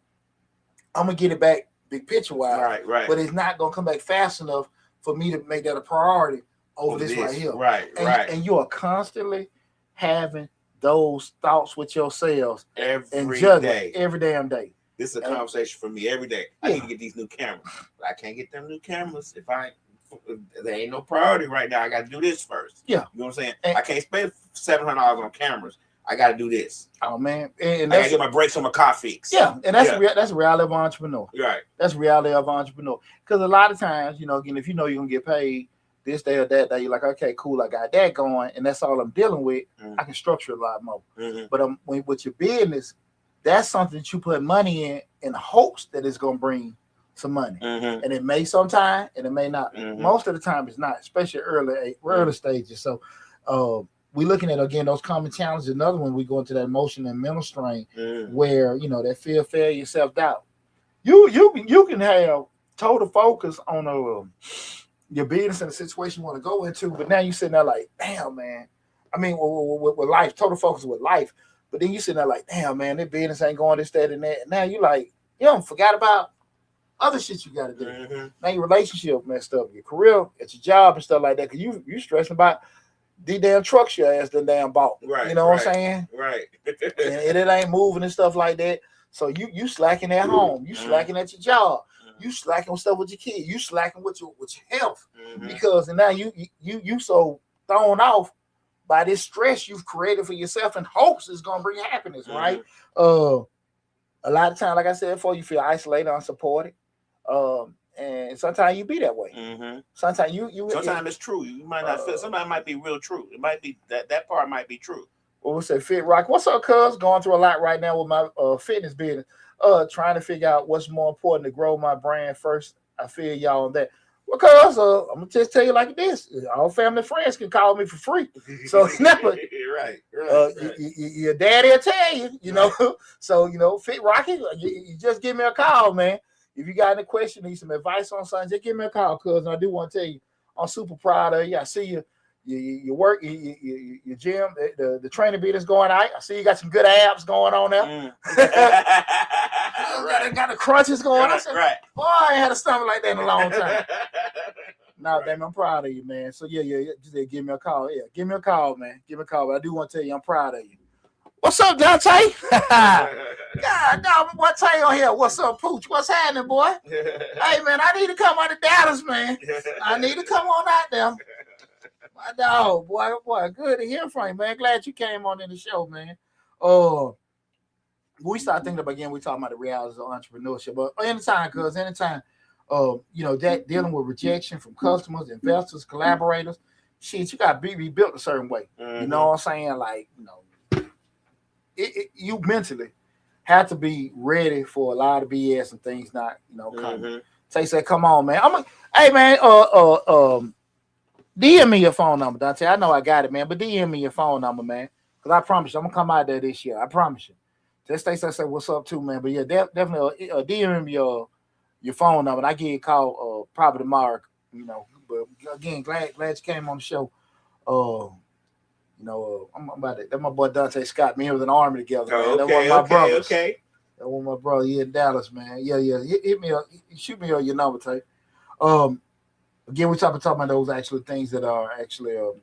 I'm gonna get it back big picture wise, right. But it's not gonna come back fast enough for me to make that a priority over this right here. Right. And you are constantly having those thoughts with yourselves every day, every damn day. This is a conversation for me every day. I need to get these new cameras. But I can't get them new cameras if there ain't no priority right now. I got to do this first. Yeah. You know what I'm saying? I can't spend $700 on cameras. I got to do this. Oh, man. And I got to get my brakes on my car fixed. Yeah. And that's the reality of an entrepreneur. Right. That's the reality of an entrepreneur. Because a lot of times, again, if you're going to get paid this day or that day, you're like, okay, cool, I got that going, and that's all I'm dealing with. I can structure a lot more. But with your business, that's something that you put money in hopes that it's going to bring some money. And it may sometime, and it may not. Most of the time, it's not, especially early stages. So we're looking at, again, those common challenges. Another one, we go into that emotional and mental strain where, that fear, failure, self-doubt. You can have total focus on your business and the situation you want to go into, but now you're sitting there like, damn, man. I mean, with life, total focus with life. But then you sitting there like, damn, man, that business ain't going this, that, and that. And now you like, forgot about other shit you got to do. Now your relationship messed up, your career at your job and stuff like that, because you stressing about the damn trucks your ass done damn bought. Right. You know what I'm saying? Right. and it ain't moving and stuff like that. So you slacking at home. You slacking at your job. You slacking with stuff with your kids. You slacking with your health. Because now you so thrown off by this stress you've created for yourself in hopes it's gonna bring happiness, right? A lot of times, like I said before, you feel isolated, unsupported. And sometimes you be that way. Sometimes sometimes it's true. You might not feel. Sometimes it might be real true. It might be that part might be true. Well, we say Fit Rock. What's up, cuz? Going through a lot right now with my fitness business. Trying to figure out what's more important to grow my brand first. I feel y'all on that. Well, cuz I'm gonna just tell you like this: all family and friends can call me for free. So never. Right. Your daddy will tell you, So Fit Rocky, you just give me a call, man. If you got any question, need some advice on something, just give me a call, cuz. I do want to tell you, I'm super proud of you. I see you. You work, your gym, the training beat is going out. I see you got some good abs going on there. Got the crunches going on. Boy, I ain't had a stomach like that in a long time. No, damn, I'm proud of you, man. So yeah. Just give me a call. Yeah, give me a call, man. Give me a call. But I do want to tell you, I'm proud of you. What's up, Deonte? God, no, what's on here? What's up, Pooch? What's happening, boy? Hey, man, I need to come out to Dallas, man. I need to come on out there. My dog, boy, good to hear from you, man. Glad you came on in the show, man. We start thinking about again, we talking about the realities of entrepreneurship, but anytime, that dealing with rejection from customers, investors, collaborators, shit, you got to be rebuilt a certain way. Mm-hmm. You know what I'm saying? Like, you mentally have to be ready for a lot of BS and things not, coming. Mm-hmm. Tay said, "Come on, man. Hey, man. DM me your phone number, Dante. I know I got it, man, but DM me your phone number, man. Because I promise you, I'm gonna come out there this year. I promise you." Just Stacey said, "What's up, too, man?" But yeah, definitely DM me your phone number. And I get a call probably tomorrow. But again, glad you came on the show. I'm about it. That's my boy Dante Scott. Me and was in the Army together, man. That was my brothers. Okay. That was my brother. He in Dallas, man. Yeah. Hit me up. Shoot me your number, Tay. Again, we're talking about those actual things that are actually the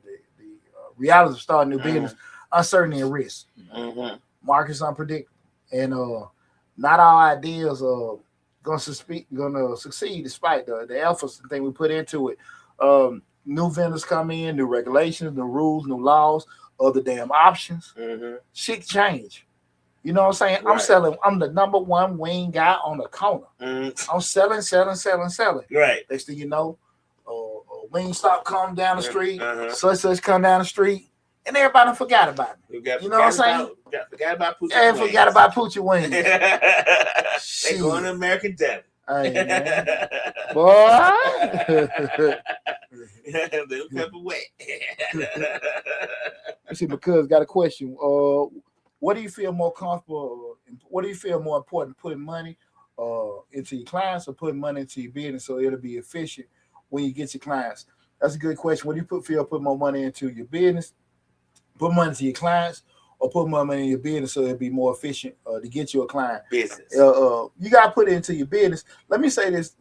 realities of starting a new business, uncertainty and risk. Market's unpredictable, and not all ideas are gonna succeed despite the efforts and things we put into it. New vendors come in, new regulations, new rules, new laws, other damn options. Shit change. You know what I'm saying? Right. I'm the number one wing guy on the corner. I'm selling. Right. Next thing you know, wing stop come down the street, such come down the street, and everybody forgot about me. You know what I'm saying? Forgot about Poochie Wings. Forgot about Poochie Wings. They going to American Deli. Hey, man. Boy. Little pepper wet. Let's see, because got a question. What do you feel more comfortable? What do you feel more important, putting money into your clients or putting money into your business so it'll be efficient when you get your clients? That's a good question. What do you put more money into your business, put money into your clients, or put more money in your business so it'll be more efficient to get you a client? Business. You got to put it into your business. Let me say this.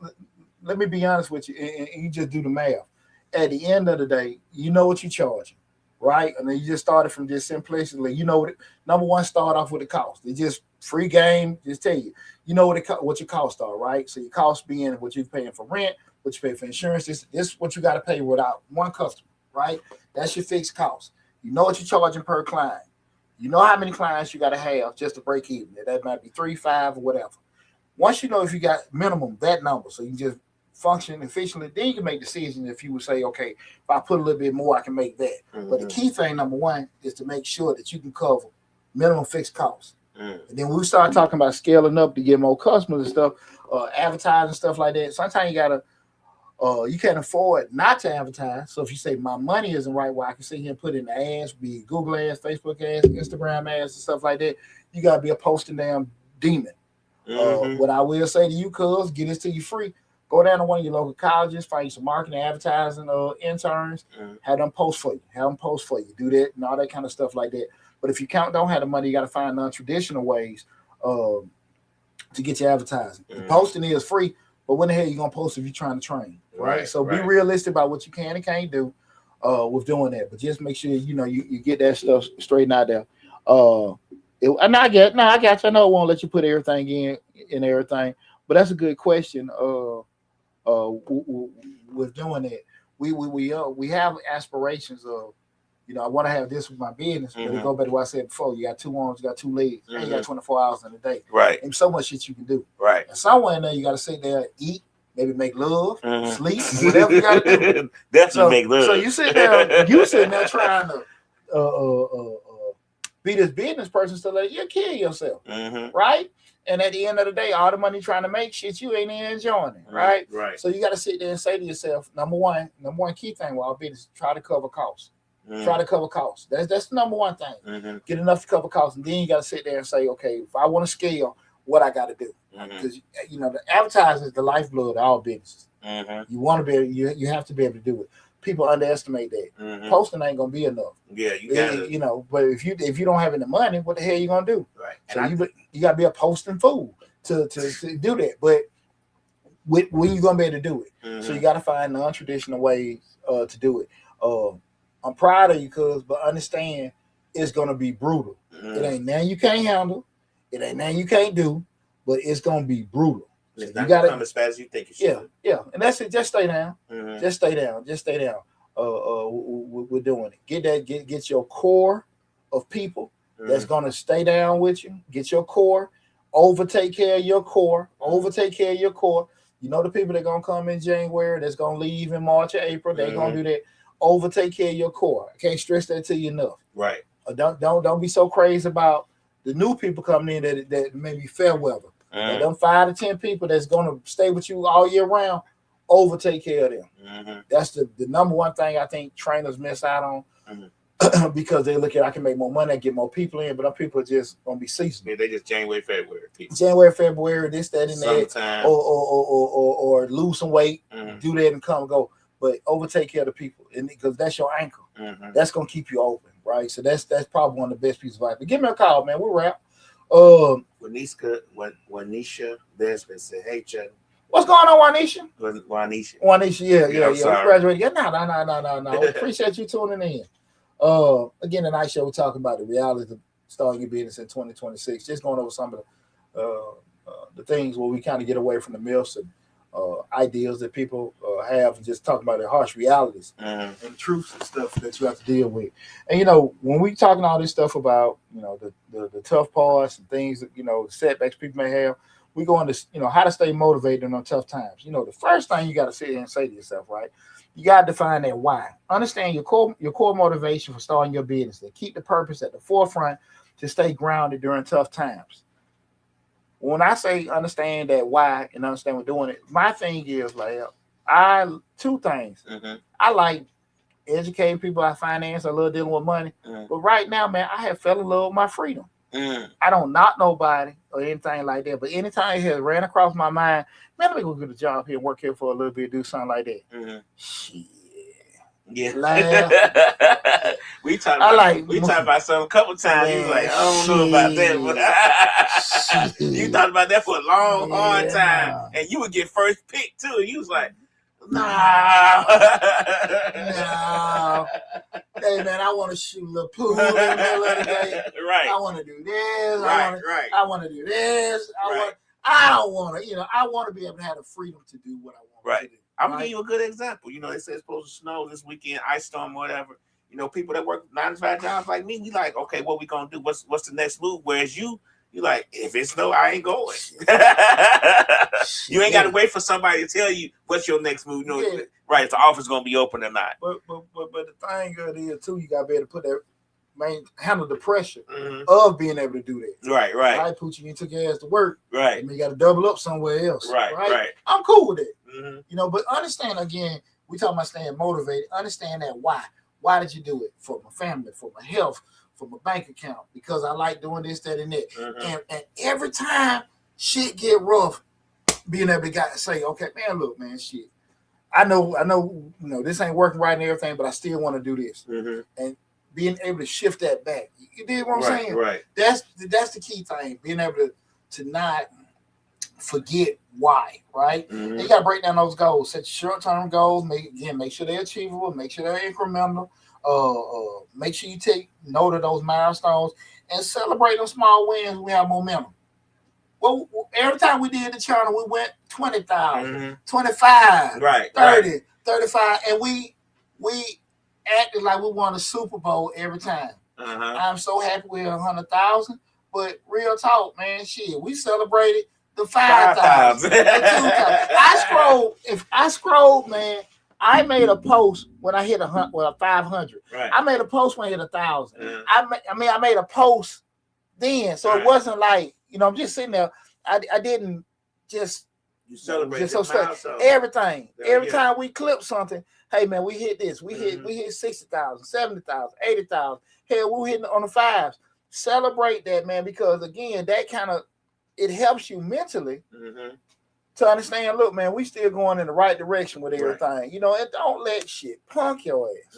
Let me be honest with you, and you just do the math. At the end of the day, you know what you're charging, right? And then you just started from just simplistically. You know number one, start off with the cost. It's just free game. Just tell you, what your costs are, right? So your cost being what you're paying for rent, what you pay for insurance. This what you got to pay without one customer, right? That's your fixed cost. You know what you're charging per client. You know how many clients you got to have just to break even. That might be 3, 5, or whatever. Once you know if you got minimum that number, so you can just function efficiently, then you can make decisions if you would say, okay, if I put a little bit more, I can make that. But the key thing, number one, is to make sure that you can cover minimum fixed costs. And then when we start talking about scaling up to get more customers and stuff, advertising stuff like that, sometimes you can't afford not to advertise. So if you say my money isn't right, well, I can sit here and put in the ads, be it Google ads, Facebook ads, Instagram ads, and stuff like that. You got to be a posting damn demon. What I will say to you, cuz, get this to you free. Go down to one of your local colleges, find you some marketing, advertising interns, have them post for you. Do that and all that kind of stuff like that. But if you don't have the money, you got to find non-traditional ways to get your advertising. The posting is free, but when the hell are you going to post if you're trying to train? Right? So be realistic about what you can and can't do with doing that. But just make sure, you get that stuff straightened out there. I got you. I know it won't let you put everything in everything, but that's a good question. With doing it, we have aspirations of, I want to have this with my business, but it go back to what I said before. You got 2 arms, you got 2 legs, and you got 24 hours in a day. Right. And so much shit you can do. Right. And somewhere in there, you got to sit there, eat, maybe make love, sleep, whatever you got to do. Definitely make love. So you sitting there trying to be this business person, so that you'll kill yourself, right? And at the end of the day, all the money you're trying to make, shit, you ain't even enjoying it, right? Right. So you got to sit there and say to yourself, number one key thing with our business, try to cover costs. Try to cover costs. That's the number one thing. Get enough to cover costs, and then you got to sit there and say, okay, if I want to scale, what I got to do? Because the advertising is the lifeblood of all businesses. You want to be able, you have to be able to do it. People underestimate that. Posting ain't gonna be enough. Yeah, you got but if you don't have any money, what the hell you gonna do? Right. So you gotta be a posting fool to do that. But when you're gonna be able to do it. So you got to find non-traditional ways to do it. I'm proud of you, but understand it's gonna be brutal. It ain't nothing you can't handle. It ain't nothing you can't do, but it's gonna be brutal. So you gotta come as fast as you think it should. Yeah, and that's it. Just stay down. Just stay down. We're doing it. Get your core of people that's gonna stay down with you. Get your core. Take care of your core. You know the people that gonna come in January, that's gonna leave in March or April. They're gonna do that. Take care of your core. I can't stress that to you enough. Right. Don't be so crazy about the new people coming in that maybe fair weather. Them 5 to 10 people that's gonna stay with you all year round. Take care of them. That's the number one thing I think trainers miss out on. Because they look at, I can make more money, I get more people in, but our people are just gonna be seasonal. Yeah, they just January, February people. February, this, that, and that, or lose some weight, do that and come and go. But take care of the people, and because that's your anchor. That's gonna keep you open, right? So that's probably one of the best pieces of advice. But give me a call, man. We'll wrap. Wanisha Desmond said, "Hey, Chad, what's going on, Wanisha? Wanisha, yeah. We graduated. Yeah, no. Appreciate you tuning in. Again, tonight show we're talking about the reality of starting your business in 2026. Just going over some of the things where we kind of get away from the myths and ideas that people have, and just talking about the harsh realities and truths and stuff that you have to deal with. And when we talking all this stuff about the tough parts and things that setbacks people may have, we go into how to stay motivated on tough times. The first thing you got to sit here and say to yourself, right? You got to define that why. Understand your core motivation for starting your business, and keep the purpose at the forefront to stay grounded during tough times. When I say understand that why and understand we're doing it, my thing is two things. I like educating people about finance. I love dealing with money. But right now, man, I have fell in love with my freedom. I don't knock nobody or anything like that. But anytime it has ran across my mind, man, let me go get a job here and work here for a little bit, do something like that. Shit. Yeah. we talked about something a couple times. He was like, I don't know about that, but you thought about that for a long, hard time. And you would get first pick too. You was like, nah. Hey man, I want to shoot a little pool in the middle of the day. Right. I want to do this. Right. I want to do this. I don't want to, I want to be able to have the freedom to do what I want to do. I'm gonna give you a good example. They say it's supposed to snow this weekend, ice storm, whatever. People that work 9 to 5 jobs like me, we like, okay, what we gonna do? What's the next move? Whereas you like, if it snow, I ain't going. You ain't got to wait for somebody to tell you what's your next move. Right? If the office gonna be open or not. But the thing of it is too, you gotta be able to put that. Handle the pressure of being able to do that. Right. Right, Poochie, you took your ass to work. Right. And you got to double up somewhere else. Right. I'm cool with it. But understand again, we talking about staying motivated. Understand that why. Why did you do it? For my family, for my health, for my bank account, because I like doing this, that, and that. And every time shit get rough, being able to say, okay, man, look, man, shit. I know, this ain't working right and everything, but I still want to do this. And being able to shift that back. You did what I'm saying? Right. That's the key thing. Being able to not forget why, right? And you got to break down those goals. Set short-term goals. Make sure they're achievable. Make sure they're incremental. Make sure you take note of those milestones and celebrate those small wins. We have momentum. Well, every time we did the channel, we went 20,000, 25, 30, 35, and we acted like we won a Super Bowl every time. I'm so happy with 100,000. But real talk, man, shit, we celebrated the 5,000. I scrolled, man. I made a post when I hit 500. Right. I made a post when I hit 1,000. I made a post then, so it wasn't like I'm just sitting there. I didn't just. You celebrate everything. Every time we clip something, hey man, we hit this. We hit 60,000, 70,000, 80,000. Hell, we're hitting on the 5s. Celebrate that, man, because again, that kind of it helps you mentally to understand. Look, man, we still going in the right direction with everything. And don't let shit punk your ass.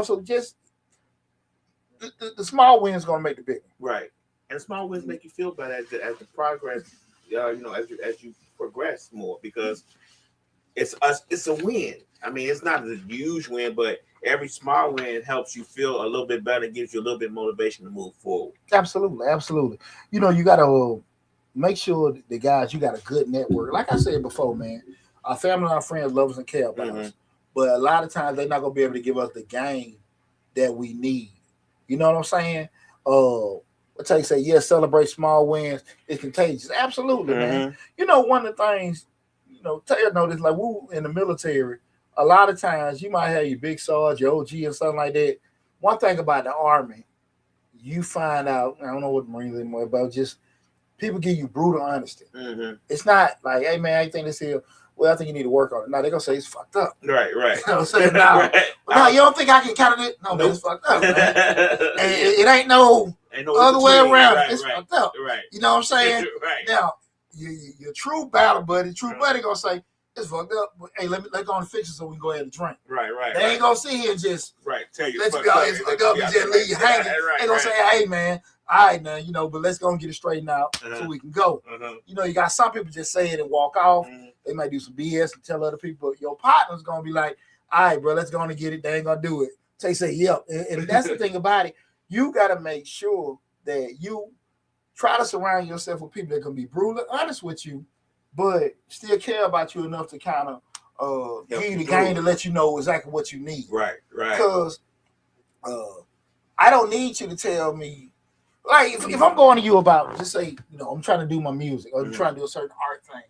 So just the small wins gonna make the big one. Right, and small wins make you feel better as the progress. As you progress more because it's a win. I mean, it's not a huge win, but every small win helps you feel a little bit better, gives you a little bit of motivation to move forward. Absolutely, absolutely. You know, you gotta make sure the guys, you got a good network. Like I said before, man, our family, our friends love us and care about us. But a lot of times they're not gonna be able to give us the game that we need. You know what I'm saying? I tell you, say, yes, celebrate small wins. It's contagious. Absolutely, man. You know, one of the things, you know, Taylor noticed, like we in the military, a lot of times you might have your big Sarge, your OG, or something like that. One thing about the Army, you find out, I don't know what Marines anymore about, just people give you brutal honesty. It's not like, hey, man, I think this here, well, I think you need to work on it. No, they're going to say it's fucked up. Right. You know what I'm saying? No, you don't think I can count it? No, man, it's fucked up, man. It ain't no other way around. It's fucked up. You know what I'm saying? Now, your true battle buddy, buddy going to say, it's fucked up. But, hey, let's go and fix it so we can go ahead and drink. They ain't going to sit here and just tell you it's fucked up and just leave you hanging. They going to say, hey, man, all right, now, you know, but let's go and get it straightened out so we can go. You know, you got some people just say it and walk off. They might do some BS and tell other people. Your partner's going to be like, all right, bro, let's go and get it. They ain't going to do it. So they say, yep. And that's the thing about it. You got to make sure that you try to surround yourself with people that can be brutally honest with you, but still care about you enough to kind of give you the game to let you know exactly what you need. Right. Because I don't need you to tell me, like, if I'm going to you about, just say, you know, I'm trying to do my music or I'm trying to do a certain art thing,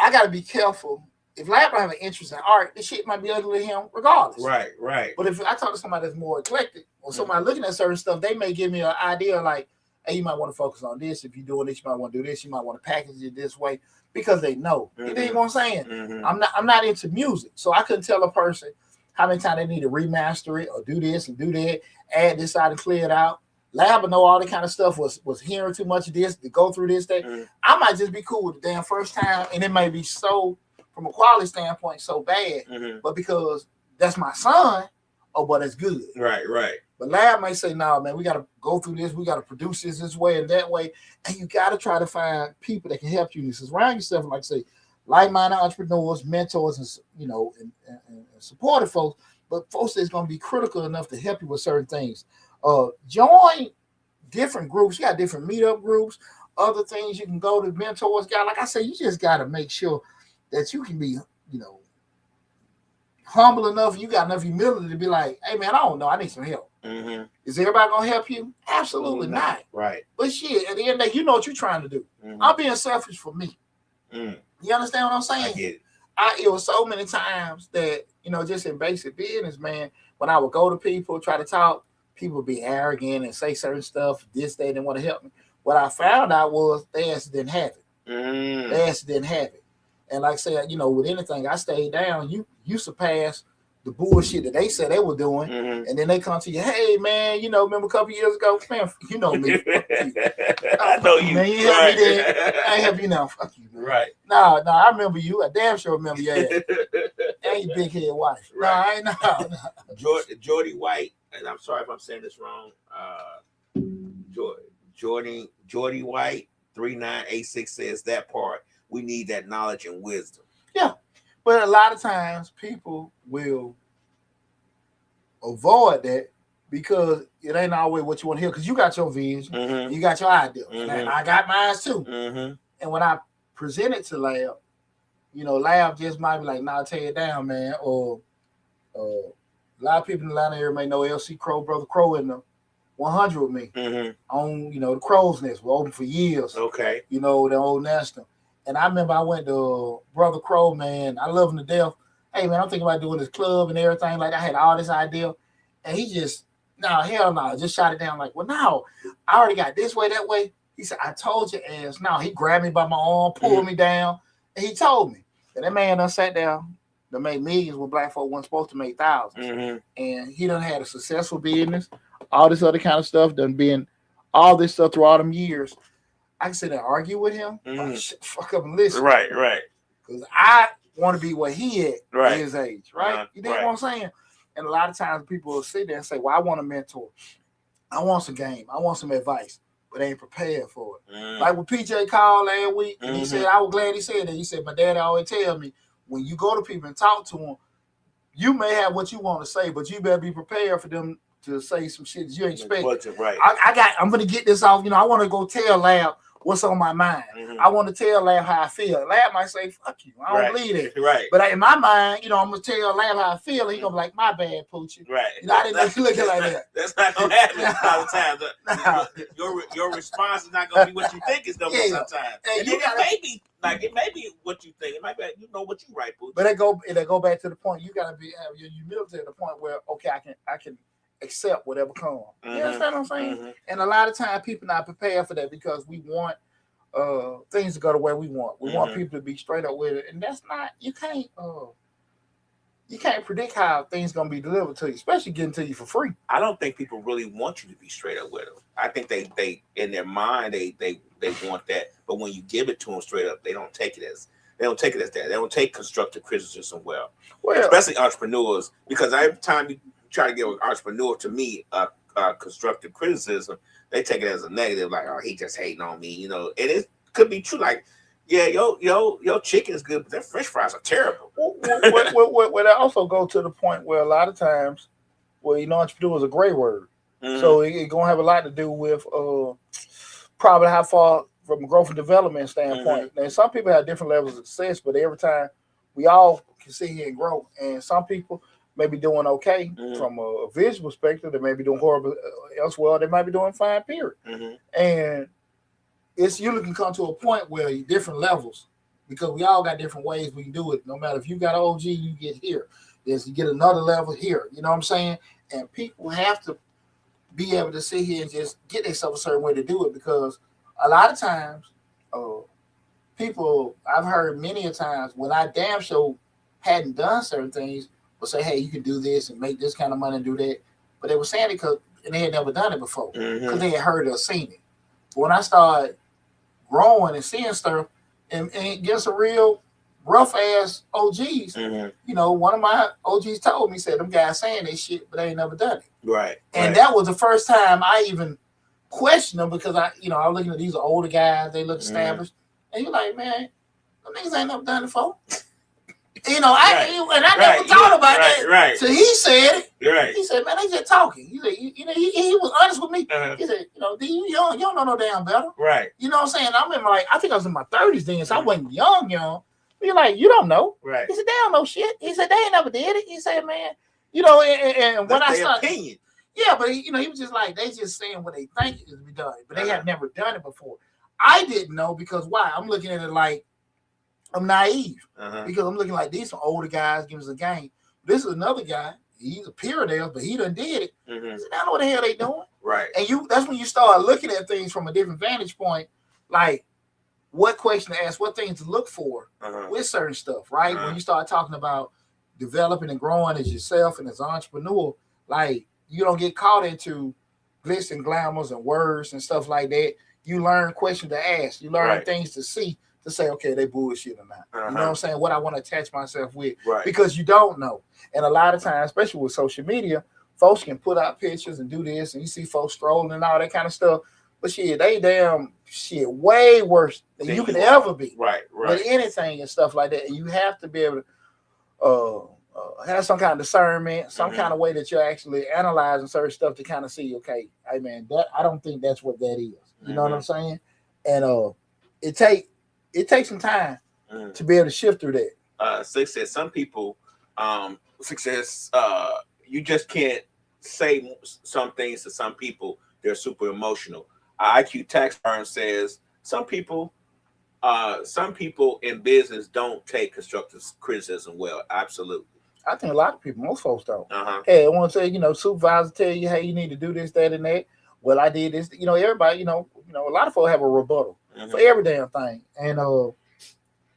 I got to be careful. If Lab don't have an interest in art, this shit might be ugly to him regardless. Right. But if I talk to somebody that's more eclectic or somebody looking at certain stuff, they may give me an idea like, hey, you might want to focus on this. If you're doing this, you might want to do this. You might want to package it this way because they know. You know what I'm saying? I'm not into music, so I couldn't tell a person how many times they need to remaster it or do this and do that, add this out and clear it out. Lab and know all that kind of stuff was hearing too much of this to go through this thing. I might just be cool with the damn first time, and it may be so, from a quality standpoint, so bad, but because that's my son, but it's good. Right. But Lab might say, no, man, we got to go through this. We got to produce this way and that way. And you got to try to find people that can help you. Surround yourself, like I say, like-minded entrepreneurs, mentors, and, you know, and supportive folks, but folks that's going to be critical enough to help you with certain things. Join different groups. You got different meetup groups, other things you can go to, mentors. Like I say, you just got to make sure that you can be, you know, humble enough. You got enough humility to be like, hey, man, I don't know. I need some help. Is everybody going to help you? Absolutely not. Right. But shit, at the end of the day, you know what you're trying to do. I'm being selfish for me. You understand what I'm saying? I get it. It was so many times that, you know, just in basic business, man, when I would go to people, try to talk, people would be arrogant and say certain stuff. They didn't want to help me. What I found out was they actually didn't have it. And like I said, you know, with anything, I stayed down. You surpass the bullshit that they said they were doing, and then they come to you, hey, man, you know, remember a couple years ago? Man, you know me. I know you. Man, you helped me then. I ain't help you now. Fuck you, man. Right. No, I remember you. I damn sure remember you. And your big head wife. Right. No, I ain't no. Jordy White, and I'm sorry if I'm saying this wrong. Jordy White 3986 says that part. We need that knowledge and wisdom. Yeah. But a lot of times people will avoid that because it ain't always what you want to hear. Because you got your vision, you got your idea, and I got mine too. And when I present it to Lab, you know, Lab just might be like, "Nah, tear it down, man." Or a lot of people in the Atlanta area may know LC Crow, Brother Crow, in the 100 with me on, you know, the Crow's Nest. We're open for years. Okay, you know, the old National. And I remember I went to Brother Crow, man. I love him to death. Hey, man, I'm thinking about doing this club and everything. Like, I had all this idea. And he just, hell no, just shot it down like, well, no, I already got this way, that way. He said, I told your ass. No, he grabbed me by my arm, pulled me down, and he told me. And that man done sat down, done made millions when black folk weren't supposed to make thousands. And he done had a successful business, all this other kind of stuff, done been all this stuff through all them years. I can sit there and argue with him. Fuck up and listen. Right. Because I want to be where he at his age, right? You know what I'm saying? And a lot of times people will sit there and say, well, I want a mentor. I want some game. I want some advice. but ain't prepared for it. Like when PJ called last week, and he said, I was glad he said that. He said, my daddy always tell me, when you go to people and talk to them, you may have what you want to say, but you better be prepared for them to say some shit that you ain't expecting. Right. I'm gonna get this off. I want to go tell Lab what's on my mind. I want to tell Lab how I feel. Lab might say, fuck you. I don't believe it. Right. But in my mind, I'm gonna tell Lab how I feel. He gonna be like, my bad, Poochie. Right. I didn't know you looking like that. That's not gonna happen all the time. Your response is not gonna be what you think it's gonna be sometimes. And it may be what you think. It might be what you write, Poochie. But it go back to the point. You gotta have your humility at the point where I can accept whatever comes. You understand what I'm saying? And a lot of times people not prepared for that because we want things to go the way we want. We want people to be straight up with it, and that's not. You can't predict how things gonna be delivered to you, especially getting to you for free. I don't think people really want you to be straight up with them. I think they in their mind they want that, but when you give it to them straight up, they don't take it as that. They don't take constructive criticism well, especially entrepreneurs, because every time you try to give an entrepreneur, to me, constructive criticism, they take it as a negative, like, oh, he just hating on me, and it could be true, like, yeah, your chicken is good, but their French fries are terrible. Well, that also go to the point where a lot of times, entrepreneur is a gray word, so it's gonna have a lot to do with probably how far from a growth and development standpoint. And some people have different levels of success, but every time we all can sit here and grow, and some people may be doing okay from a visual perspective. They may be doing horrible elsewhere. They might be doing fine, period. And you can come to a point where you're different levels, because we all got different ways we can do it. No matter if you got an OG, you get here. You get another level here. You know what I'm saying? And people have to be able to sit here and just get themselves a certain way to do it, because a lot of times people, I've heard many a times when I damn sure hadn't done certain things, will say, hey, you can do this and make this kind of money and do that. But they were saying it because they had never done it before, because they had heard or seen it. But when I started growing and seeing stuff and get some real rough ass OGs, one of my OGs told me, said, them guys saying this shit, but they ain't never done it. Right. And that was the first time I even questioned them, because I was looking at these older guys, they look established. And you're like, man, them niggas ain't never done it before. I never thought about that. Right. So he said it. Right. He said, man, they just talking. He said, he was honest with me. He said, you don't know no damn better. Right. You know what I'm saying? I'm in I think I was in my 30s then, so I wasn't young. You're like, you don't know. Right. He said, they don't know shit. He said, they ain't never did it. He said, man, and when I started, opinion. Yeah, but he was just like, they just saying what they think is to be done, but they have never done it before. I didn't know, because why? I'm looking at it like I'm naive, because I'm looking like these some older guys giving us a game. This is another guy. He's a peer of theirs, but he done did it. I said, I know what the hell they doing. Right. And that's when you start looking at things from a different vantage point, like what question to ask, what things to look for with certain stuff, right? When you start talking about developing and growing as yourself and as an entrepreneur, like you don't get caught into glitz and glamours and words and stuff like that. You learn questions to ask. You learn things to see, to say, okay, they bullshit or not. You know what I'm saying? What I want to attach myself with. Right. Because you don't know. And a lot of times, especially with social media, folks can put out pictures and do this, and you see folks strolling and all that kind of stuff. But they damn way worse than you can ever be. Right. With anything and stuff like that. And you have to be able to have some kind of discernment, some kind of way that you're actually analyzing certain stuff to kind of see, okay, hey man, I don't think that's what that is. You know what I'm saying? And it takes some time to be able to shift through that. Success. Some people, success. You just can't say some things to some people. They're super emotional. IQ tax firm says some people in business don't take constructive criticism well. Absolutely. I think a lot of people, most folks don't. Hey, I want to say, supervisor tell you, hey, you need to do this, that, and that. Well, I did this. Everybody, a lot of folks have a rebuttal for every damn thing. And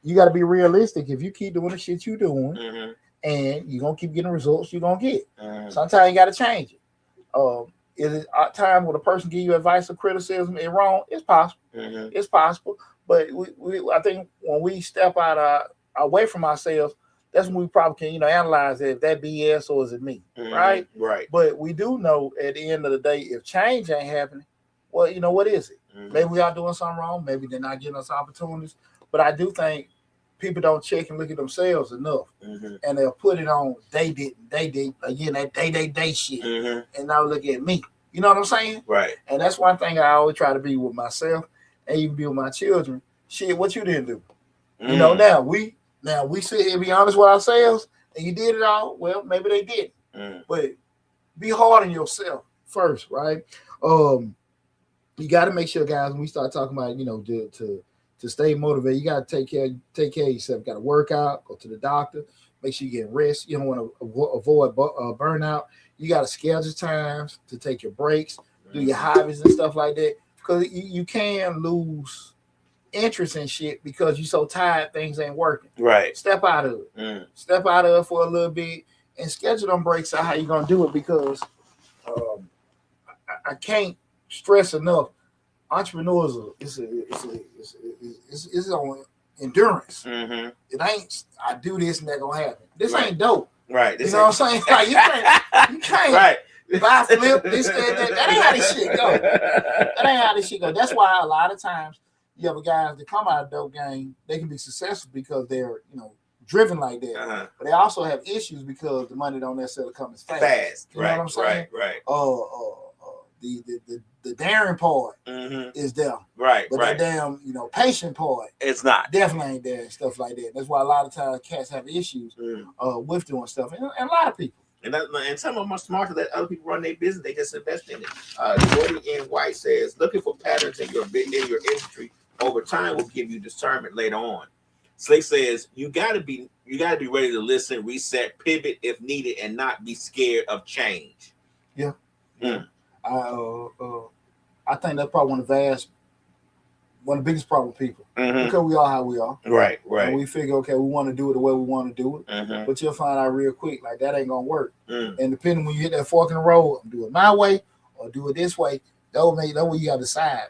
you got to be realistic. If you keep doing the shit you're doing and you're going to keep getting results you're going to get. Sometimes you got to change it. Is it at times when a person give you advice or criticism is wrong? It's possible. It's possible. But I think when we step out away from ourselves, that's when we probably can, analyze if that BS or is it me, right? Right. But we do know at the end of the day, if change ain't happening, well, you know, what is it? Maybe we are doing something wrong. Maybe they're not giving us opportunities. But I do think people don't check and look at themselves enough, and they'll put it on. They did again that they shit, and now look at me. You know what I'm saying? Right. And that's one thing I always try to be with myself, and even be with my children. Shit, what you didn't do? You know, now we sit here and be honest with ourselves, and you did it all. Well, maybe they didn't, but be hard on yourself first, right? You got to make sure, guys, when we start talking about, you know, to stay motivated, you got to take care of yourself. You got to work out, go to the doctor, make sure you get rest. You don't want to avoid burnout. You got to schedule times to take your breaks, do your hobbies and stuff like that, because you can lose interest in shit because you're so tired things ain't working. Right. Step out of it. Step out of it for a little bit and schedule them breaks out how you're going to do it, because I can't stress enough. Entrepreneurs is on endurance. It ain't I do this and that gonna happen. This ain't dope. Right. You know what I'm saying? Like you can't right. buy flip this that ain't how this shit go. That ain't how this shit go. That's why a lot of times you have guys that come out of dope game, they can be successful because they're, you know, driven like that. But they also have issues because the money don't necessarily come as fast. You know what I'm saying? Right. The daring part is there. Right. But that damn, you know, patient part, it's not. Definitely ain't there and stuff like that. That's why a lot of times cats have issues with doing stuff. And a lot of people. And some of them are smarter than other people run their business. They just invest in it. Jordan N. White says, looking for patterns in your industry over time will give you discernment later on. Slick says, you gotta be ready to listen, reset, pivot if needed, and not be scared of change. Yeah. I think that's probably one of the biggest problems with people, because we are how we are. Right. And we figure, okay, we want to do it the way we want to do it, but you'll find out real quick like that ain't gonna work. And depending when you hit that fork in the road, do it my way or do it this way. That way you got to decide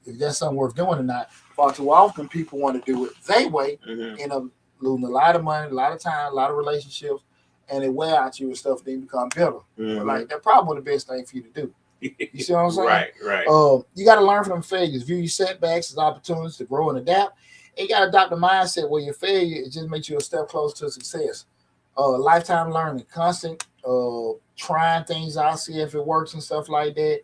if that's something worth doing or not. Far too often, people want to do it their way, end up losing a lot of money, a lot of time, a lot of relationships, and it wear out you and stuff. Then become bitter. But like that probably the best thing for you to do. You see what I'm saying? Right. You got to learn from failures. View your setbacks as opportunities to grow and adapt. And you got to adopt the mindset where your failure, it just makes you a step closer to success. Lifetime learning, constant trying things out, see if it works and stuff like that.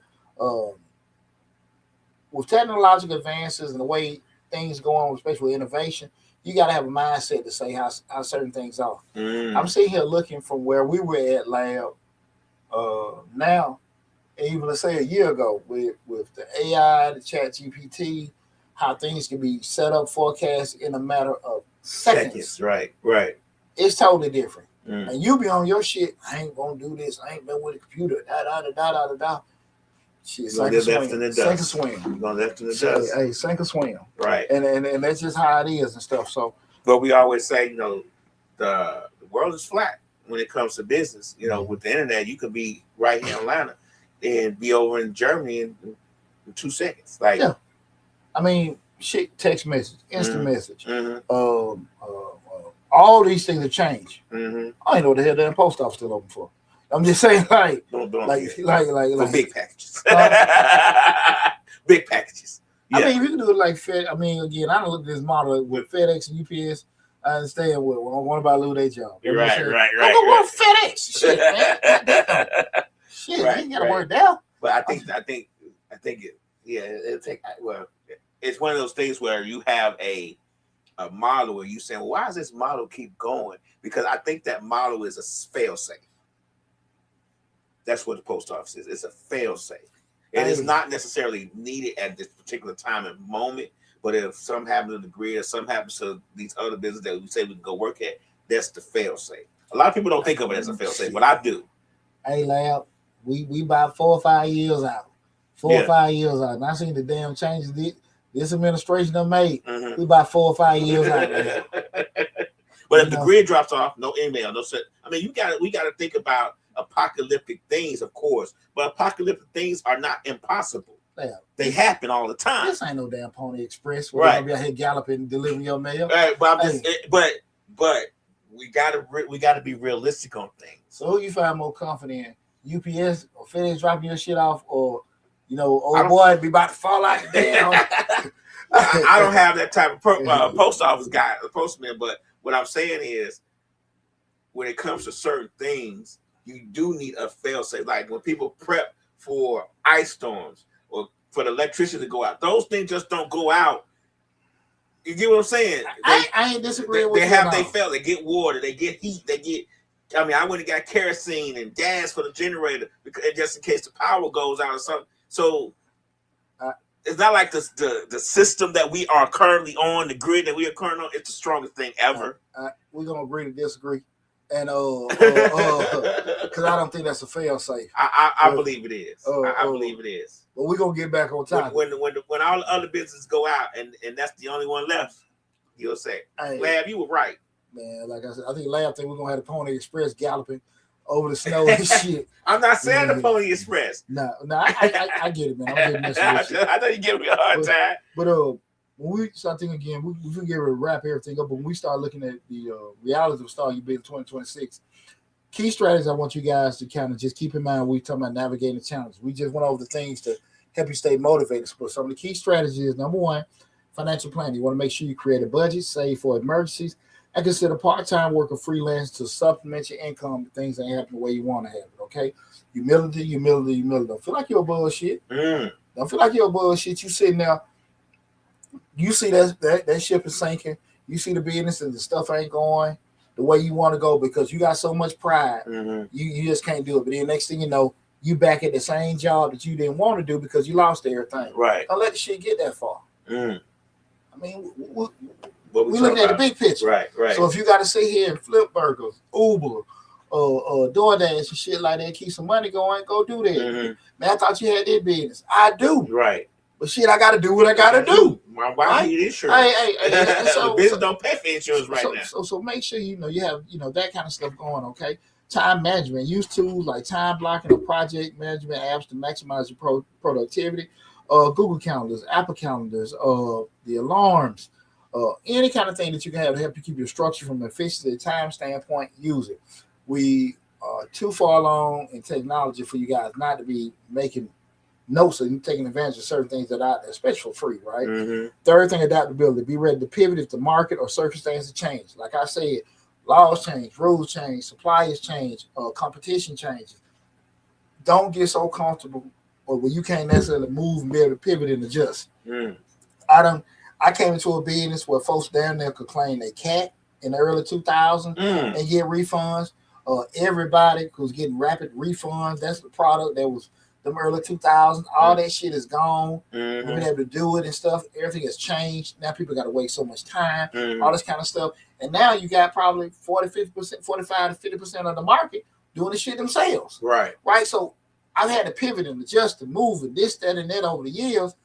With technological advances and the way things go on, especially with innovation, you got to have a mindset to say how certain things are. I'm sitting here looking from where we were at lab now, and even let's say a year ago with the AI, the chat GPT, how things can be set up, forecast in a matter of seconds. Right. It's totally different. And you be on your shit, I ain't gonna do this, I ain't been with the computer, da. Shit, sink or swim. You're going left in the dust. Hey, sink or swim. Right. And that's just how it is and stuff. So, but we always say, you know, the world is flat when it comes to business. You know, with the internet, you could be right here in Atlanta and be over in Germany in 2 seconds. Like, yeah. I mean, shit, text message, instant message. All these things have changed. I don't know what the hell that post office still open for. I'm just saying, like big packages. Big packages. Yeah. I mean, if you can do it like Fed. I mean, again, I don't look at this model with FedEx and UPS. I understand what about lose their job. Right. Go work FedEx. Shit, man. Shit, you gotta work down. But I think it'll take. Well, it's one of those things where you have a model where you saying, well, why does this model keep going? Because I think that model is a fail safe. That's what the post office is. It's a fail safe. It is not necessarily needed at this particular time and moment. But if something happens to the grid or something happens to these other businesses that we say we can go work at, that's the fail safe. A lot of people don't think of it as a fail safe, but I do. Hey, lab, we about 4 or 5 years out. 4 or 5 years out. And I seen the damn changes this administration done made. We about 4 or 5 years out now. But if the grid drops off, no email, no set. I mean, we got to think about apocalyptic things, of course, but apocalyptic things are not impossible. Yeah. They happen all the time. This ain't no damn Pony Express where you're gonna be out here galloping and delivering your mail. Right, but but we gotta be realistic on things. So who you find more confident in? UPS or FedEx dropping your shit off, or old boy be about to fall out the damn. I don't have that type of post office guy, postman, but what I'm saying is, when it comes to certain things, you do need a fail-safe. Like when people prep for ice storms or for the electricity to go out, those things just don't go out. You get what I'm saying? I ain't disagreeing with you. They have they fail. They get water. They get heat. They get. I mean, I went and got kerosene and gas for the generator because just in case the power goes out or something. So it's not like the system that we are currently on, the grid that we are currently on. It's the strongest thing ever. We're gonna agree to disagree, and because I don't think that's a fail safe. I believe it is. I believe it is. But we're gonna get back on time. When all the other businesses go out and that's the only one left, you'll say, Lab, you were right. Man, like I said, I think last thing we're gonna have the Pony Express galloping over the snow and shit. I'm not saying the Pony Express. No, I get it, man. I'm I know you give me a hard time. But when we start thinking again, we can get ready to wrap everything up. But when we start looking at the realities of Star You Business 2026, key strategies I want you guys to kind of just keep in mind when we talking about navigating the challenges. We just went over the things to help you stay motivated. But some of the key strategies is, number one, financial planning. You want to make sure you create a budget, save for emergencies, and consider part-time work or freelance to supplement your income if things ain't happening the way you want to have it, okay? Humility. Don't feel like you're a bullshit. Don't feel like you're a bullshit. You sitting there, you see that ship is sinking. You see the business and the stuff ain't going the way you want to go because you got so much pride. You just can't do it. But then next thing you know, you back at the same job that you didn't want to do because you lost everything. Right. Don't let the shit get that far. I mean, we looking at the big picture. Right. So if you got to sit here and flip burgers, Uber, DoorDash and shit like that, keep some money going, go do that. Man, I thought you had that business. I do. Right. But shit, I got to do what I got to do. My wife need insurance. So, the business don't pay for insurance now. So make sure you have that kind of stuff going. Okay. Time management. Use tools like time blocking or project management apps to maximize your productivity. Google calendars, Apple calendars, the alarms, any kind of thing that you can have to help you keep your structure from an efficiency time standpoint. Use it. We are too far along in technology for you guys not to be making notes and taking advantage of certain things that are out there, especially for free, right? Third thing, adaptability. Be ready to pivot if the market or circumstances change. Like I said, laws change, rules change, suppliers change, competition changes. Don't get so comfortable or where you can't necessarily move and be able to pivot and adjust. I came into a business where folks down there could claim a cat in the early 2000s and get refunds. Everybody was getting rapid refunds. That's the product that was the early 2000s. All that shit is gone. We've been able to do it and stuff. Everything has changed. Now people got to waste so much time, all this kind of stuff. And now you got probably 45 to 50% of the market doing the shit themselves. Right. So I've had to pivot and adjust and move and this, that, and that over the years.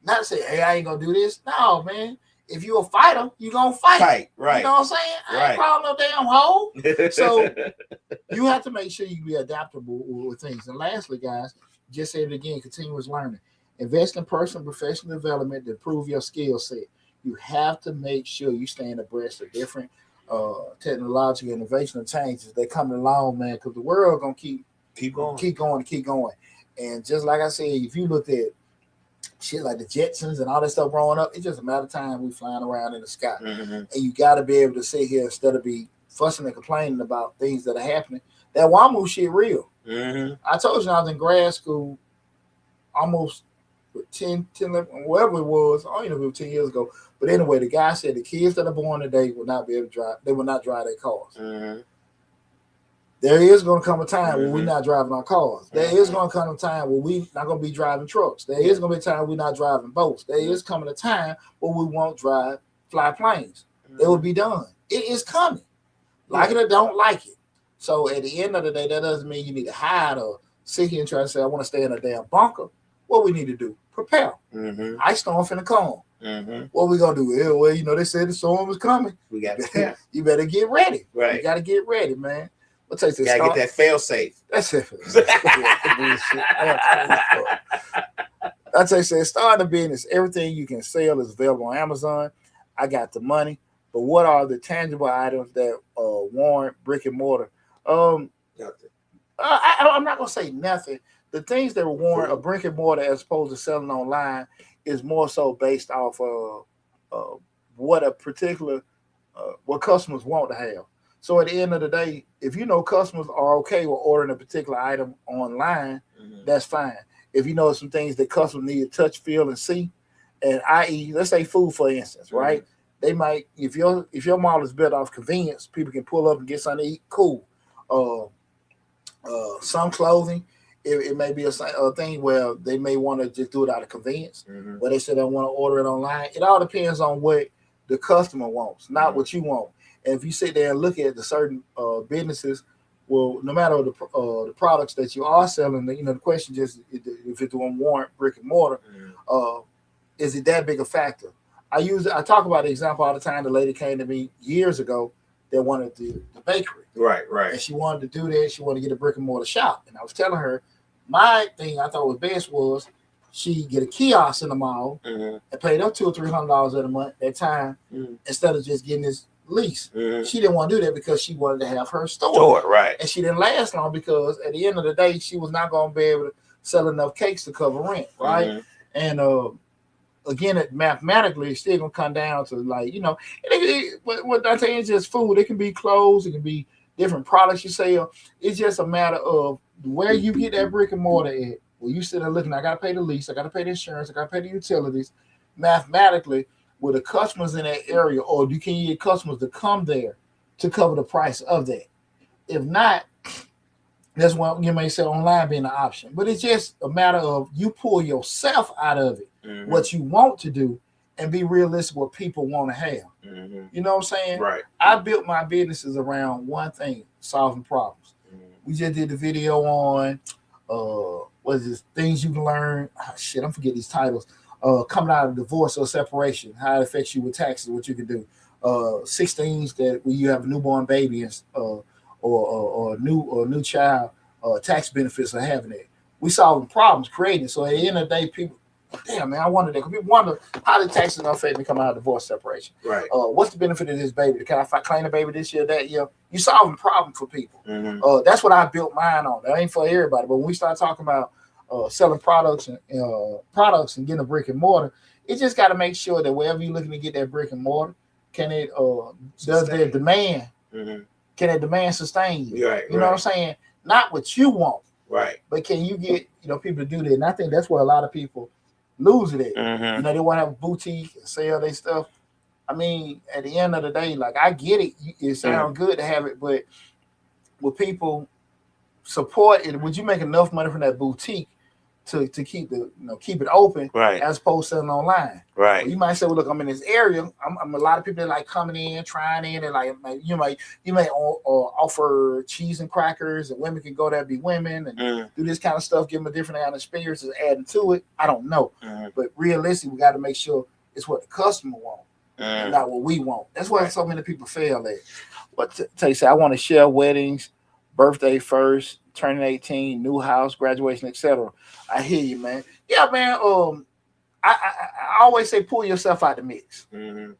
Not to say, hey, I ain't gonna do this. No, man. If you're a fighter, you're gonna fight. Right. You know what I'm saying? I ain't crawling no damn hole. So you have to make sure you be adaptable with things. And lastly, guys, just say it again, continuous learning. Invest in personal and professional development to improve your skill set. You have to make sure you stay abreast of different technological innovation and changes that coming along, man, because the world gonna keep going. And just like I said, if you look at shit like the Jetsons and all that stuff growing up, it's just a matter of time we flying around in the sky. And you got to be able to sit here instead of be fussing and complaining about things that are happening. That WAMU shit real. I told you I was in grad school almost 10, 11, whatever it was. I don't even know if it was 10 years ago. But anyway, the guy said the kids that are born today will not be able to drive. They will not drive their cars. There is going to come a time when we're not driving our cars. There is going to come a time where we're not going to be driving trucks. There is going to be a time we're not driving boats. There is coming a time where we won't fly planes. It will be done. It is coming. Like it or don't like it. So at the end of the day, that doesn't mean you need to hide or sit here and try to say, I want to stay in a damn bunker. What we need to do, prepare. Ice storm finna come. What we gonna do? Well, they said the storm was coming. We got to. You better get ready. Right. You got to get ready, man. You gotta get that fail safe. That's it. I tell you, starting a business, everything you can sell is available on Amazon. I got the money, but what are the tangible items that warrant brick and mortar? I'm not gonna say nothing the things that warrant a brick and mortar as opposed to selling online is more so based off of what a particular what customers want to have. So at the end of the day, if you know customers are okay with ordering a particular item online, that's fine. If you know some things that customers need to touch, feel, and see, and i.e., let's say food, for instance, right? They might, if your model is built off convenience, people can pull up and get something to eat. Cool. Some clothing, it may be a thing where they may want to just do it out of convenience, where they say they want to order it online. It all depends on what the customer wants, not what you want. And if you sit there and look at the certain businesses, well, no matter the products that you are selling, the question just if it's going to warrant brick and mortar, is it that big a factor? I talk about the example all the time. The lady came to me years ago that wanted the bakery, right, and she wanted to do that. She wanted to get a brick and mortar shop, and I was telling her my thing I thought was best was she get a kiosk in the mall and pay them $200 or $300 a month at time instead of just getting this lease. She didn't want to do that because she wanted to have her store, right? And she didn't last long because at the end of the day, she was not going to be able to sell enough cakes to cover rent, right? And again, mathematically, it's still gonna come down to what I tell you, it's just food. It can be clothes, it can be different products you sell. It's just a matter of where you get that brick and mortar at. Well, you sit there looking, I gotta pay the lease, I gotta pay the insurance, I gotta pay the utilities. Mathematically, with the customers in that area, or you can get customers to come there to cover the price of that. If not, that's why you may sell online being an option. But it's just a matter of you pull yourself out of it, what you want to do, and be realistic what people want to have. You know what I'm saying? Right. I built my businesses around one thing, solving problems. We just did the video on what is this? Things you can learn. Oh, shit, I'm forgetting these titles. Coming out of divorce or separation, how it affects you with taxes, what you can do. 6 things that when you have a newborn baby and or a new child, tax benefits of having it. We solving problems, creating. So at the end of the day, people, damn man, I wonder that. People wonder how the taxes gonna affect me coming out of divorce separation. Right. What's the benefit of this baby? Can I claim the baby this year, that year? You solving problem for people. That's what I built mine on. That ain't for everybody. But when we start talking about selling products and getting a brick and mortar, it just got to make sure that wherever you're looking to get that brick and mortar, can it does their demand? Can that demand sustain you? Right, you know what I'm saying? Not what you want, right? But can you get people to do that? And I think that's where a lot of people lose it at. They want to have a boutique and sell their stuff. I mean, at the end of the day, like I get it. It sounds good to have it, but will people support it? Would you make enough money from that boutique to keep keep it open, right? As opposed to selling online, right? Well, you might say, well, look, I'm in this area. I'm a lot of people that like coming in, trying in, and like you may offer cheese and crackers, and women can go there, be women, and do this kind of stuff, give them a different kind of experiences, adding to it. I don't know, but realistically, we got to make sure it's what the customer wants, not what we want. That's why so many people fail at. But tell you, say I want to share weddings, birthday first, turning 18, new house, graduation, etc. I hear you, man. Yeah, man. I always say pull yourself out the mix.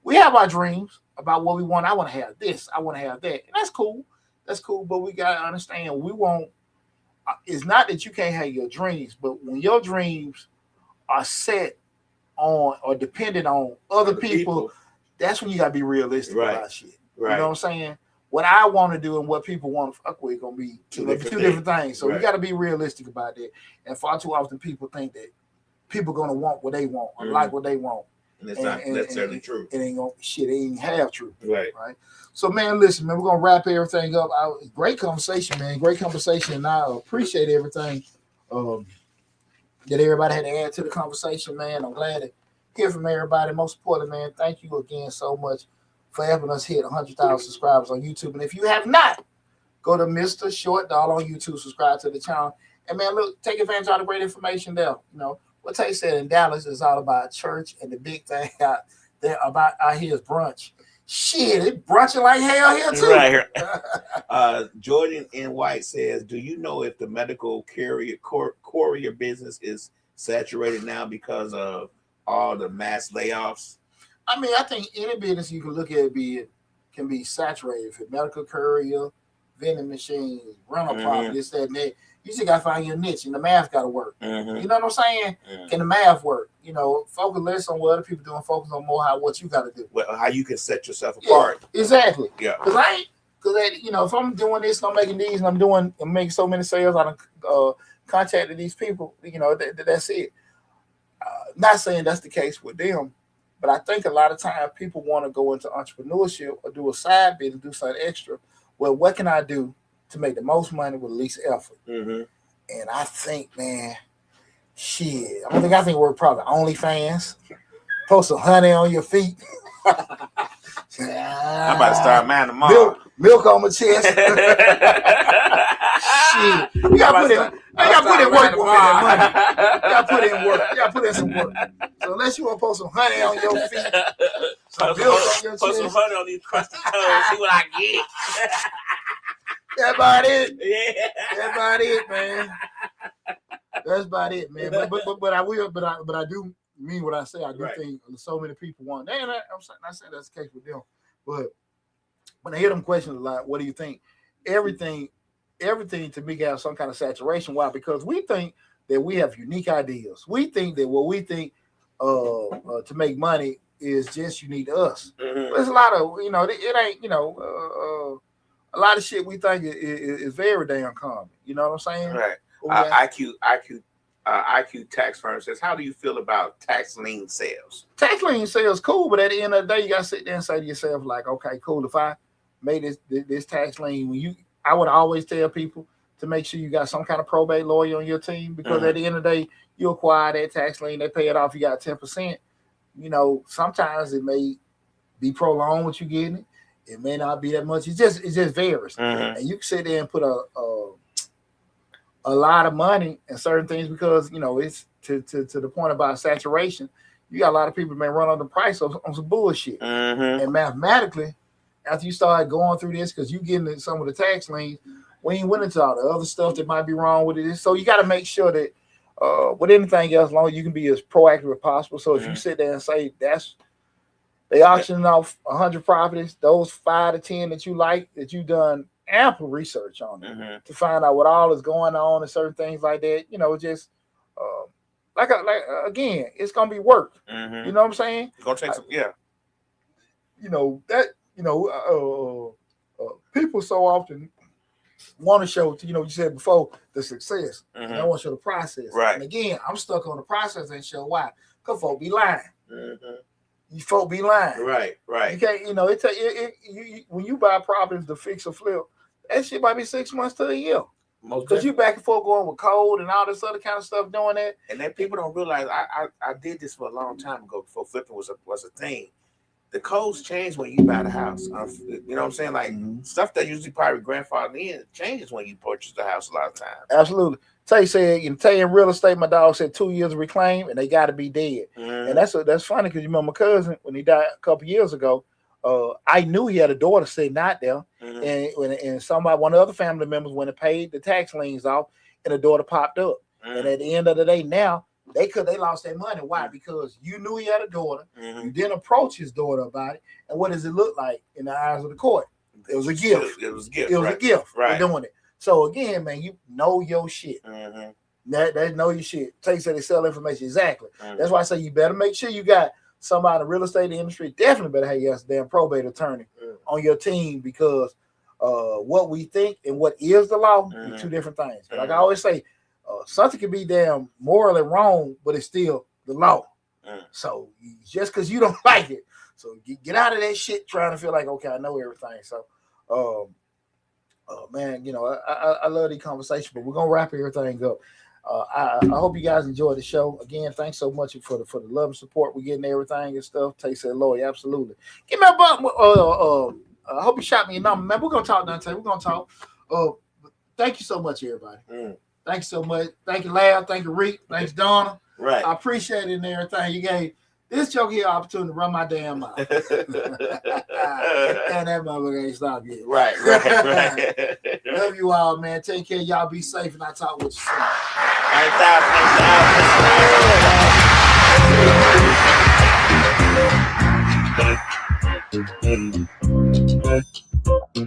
We have our dreams about what we want. I want to have this. I want to have that. And that's cool. That's cool. But we got to understand we want. It's not that you can't have your dreams, but when your dreams are set on or dependent on other people, that's when you got to be realistic about shit. Right. You know what I'm saying? What I want to do and what people want to fuck with going to be two different things. So we got to be realistic about that. And far too often people think that people going to want what they want or like what they want. And it's not necessarily true. It ain't going to, it ain't half true. Right. So, man, listen, man, we're going to wrap everything up. Great conversation, man. Great conversation. And I appreciate everything that everybody had to add to the conversation, man. I'm glad to hear from everybody. Most importantly, man, thank you again so much for helping us hit 100,000 subscribers on YouTube. And if you have not, go to Mr. Short Dollar on YouTube, subscribe to the channel. And, man, look, take advantage of all the great information there. What Tay said in Dallas is all about church, and the big thing out there out here is brunch. Shit, it brunching like hell here, too. Right here. Jordan N. White says, do you know if the medical courier business is saturated now because of all the mass layoffs? I mean, I think any business you can look at can be saturated. For medical courier, vending machines, rental property, this, that, and that. You just got to find your niche, and the math got to work. You know what I'm saying? Can the math work? Focus less on what other people doing, focus on more what you got to do. Well, how you can set yourself apart. Yeah, exactly. Yeah. Because if I'm doing this, and I'm making these, and I'm making so many sales, I contacted these people, that's it. Not saying that's the case with them, but I think a lot of times people want to go into entrepreneurship or do a side business, do something extra. Well, what can I do to make the most money with the least effort? And I think, man, shit, I think we're probably OnlyFans. Post some honey on your feet. I'm about to start mine tomorrow. Milk on my chest. Shit. You gotta put in work for that money. You gotta put in work. You gotta put in some work. So unless you want to post some honey on your feet, some milk on your chest. Put some honey on these crusty toes. See what I get. That's about it. Yeah. That's about it, man. That's about it, man. But I do mean what I say. I do think so many people want. I'm not saying that's the case with them, but when I hear them questions a lot, what do you think? Everything to me has some kind of saturation. Why? Because we think that we have unique ideas. We think that what we think to make money is just unique to us. There's a lot of it ain't a lot of shit we think is very damn common. You know what I'm saying? Right. IQ tax firm says, how do you feel about tax lien sales? Tax lien sales cool, but at the end of the day, you gotta sit there and say to yourself, like, okay, cool. If I made this tax lien, I would always tell people to make sure you got some kind of probate lawyer on your team, because at the end of the day, you acquire that tax lien, they pay it off, you got 10%. Sometimes it may be prolonged what you getting it. It may not be that much. It just varies. And you can sit there and put a lot of money in certain things because it's to the point about saturation. You got a lot of people may run on the price on some bullshit. And mathematically, after you start going through this, because you getting some of the tax liens, we ain't went into all the other stuff that might be wrong with it. So you got to make sure that with anything else, as long as you can be as proactive as possible. So if you sit there and say they auctioning off 100 properties, those 5 to 10 that you like, that you've done ample research on it to find out what all is going on and certain things like that. Just again, it's gonna be work. You know what I'm saying? It's gonna take some, people so often want to show, you said before, the success. They want to show the process. Right. And again, I'm stuck on the process and show why. Because folk be lying. You folk be lying. Right. You can't, when you buy properties to fix or flip, that shit might be 6 months to a year. Because you back and forth going with code and all this other kind of stuff doing that. And then people don't realize I did this for a long time ago before flipping was a thing. The codes change when you buy the house. You know what I'm saying? Like stuff that usually probably grandfathered in changes when you purchase the house a lot of times. Absolutely. Tay said, in real estate, my dog said 2 years of reclaim and they got to be dead. And that's funny because you remember my cousin when he died a couple years ago. I knew he had a daughter sitting out there, and one of the other family members went and paid the tax liens off, and the daughter popped up. And at the end of the day, now they lost their money. Why? Because you knew he had a daughter. You didn't approach his daughter about it. And what does it look like in the eyes of the court? It was a gift. It was a gift. It was a gift for doing it. So again, man, you know your shit. That know your shit. Tay said they sell information. Exactly. That's why I say you better make sure you got somebody in the real estate industry. Definitely better have your damn probate attorney on your team, because what we think and what is the law are two different things. Like I always say, something can be damn morally wrong, but it's still the law. So just because you don't like it, so get out of that shit trying to feel like, okay, I know everything. So, man, I love these conversations, but we're gonna wrap everything up. I hope you guys enjoyed the show. Again, thanks so much for the love and support we're getting, everything and stuff. Tay said, Lord, absolutely. Give me a button. I hope you shot me a number, man. We're gonna talk, Deonte. We're gonna talk. Thank you so much, everybody. Thank you so much. Thank you, Lab. Thank you, Reek. Thanks, Donna. Right. I appreciate it and everything. You gave this joke here opportunity to run my damn mouth. And that motherfucker ain't stopped yet. Right. Love you all, man. Take care. Y'all be safe, and I'll talk with you soon. Thanks,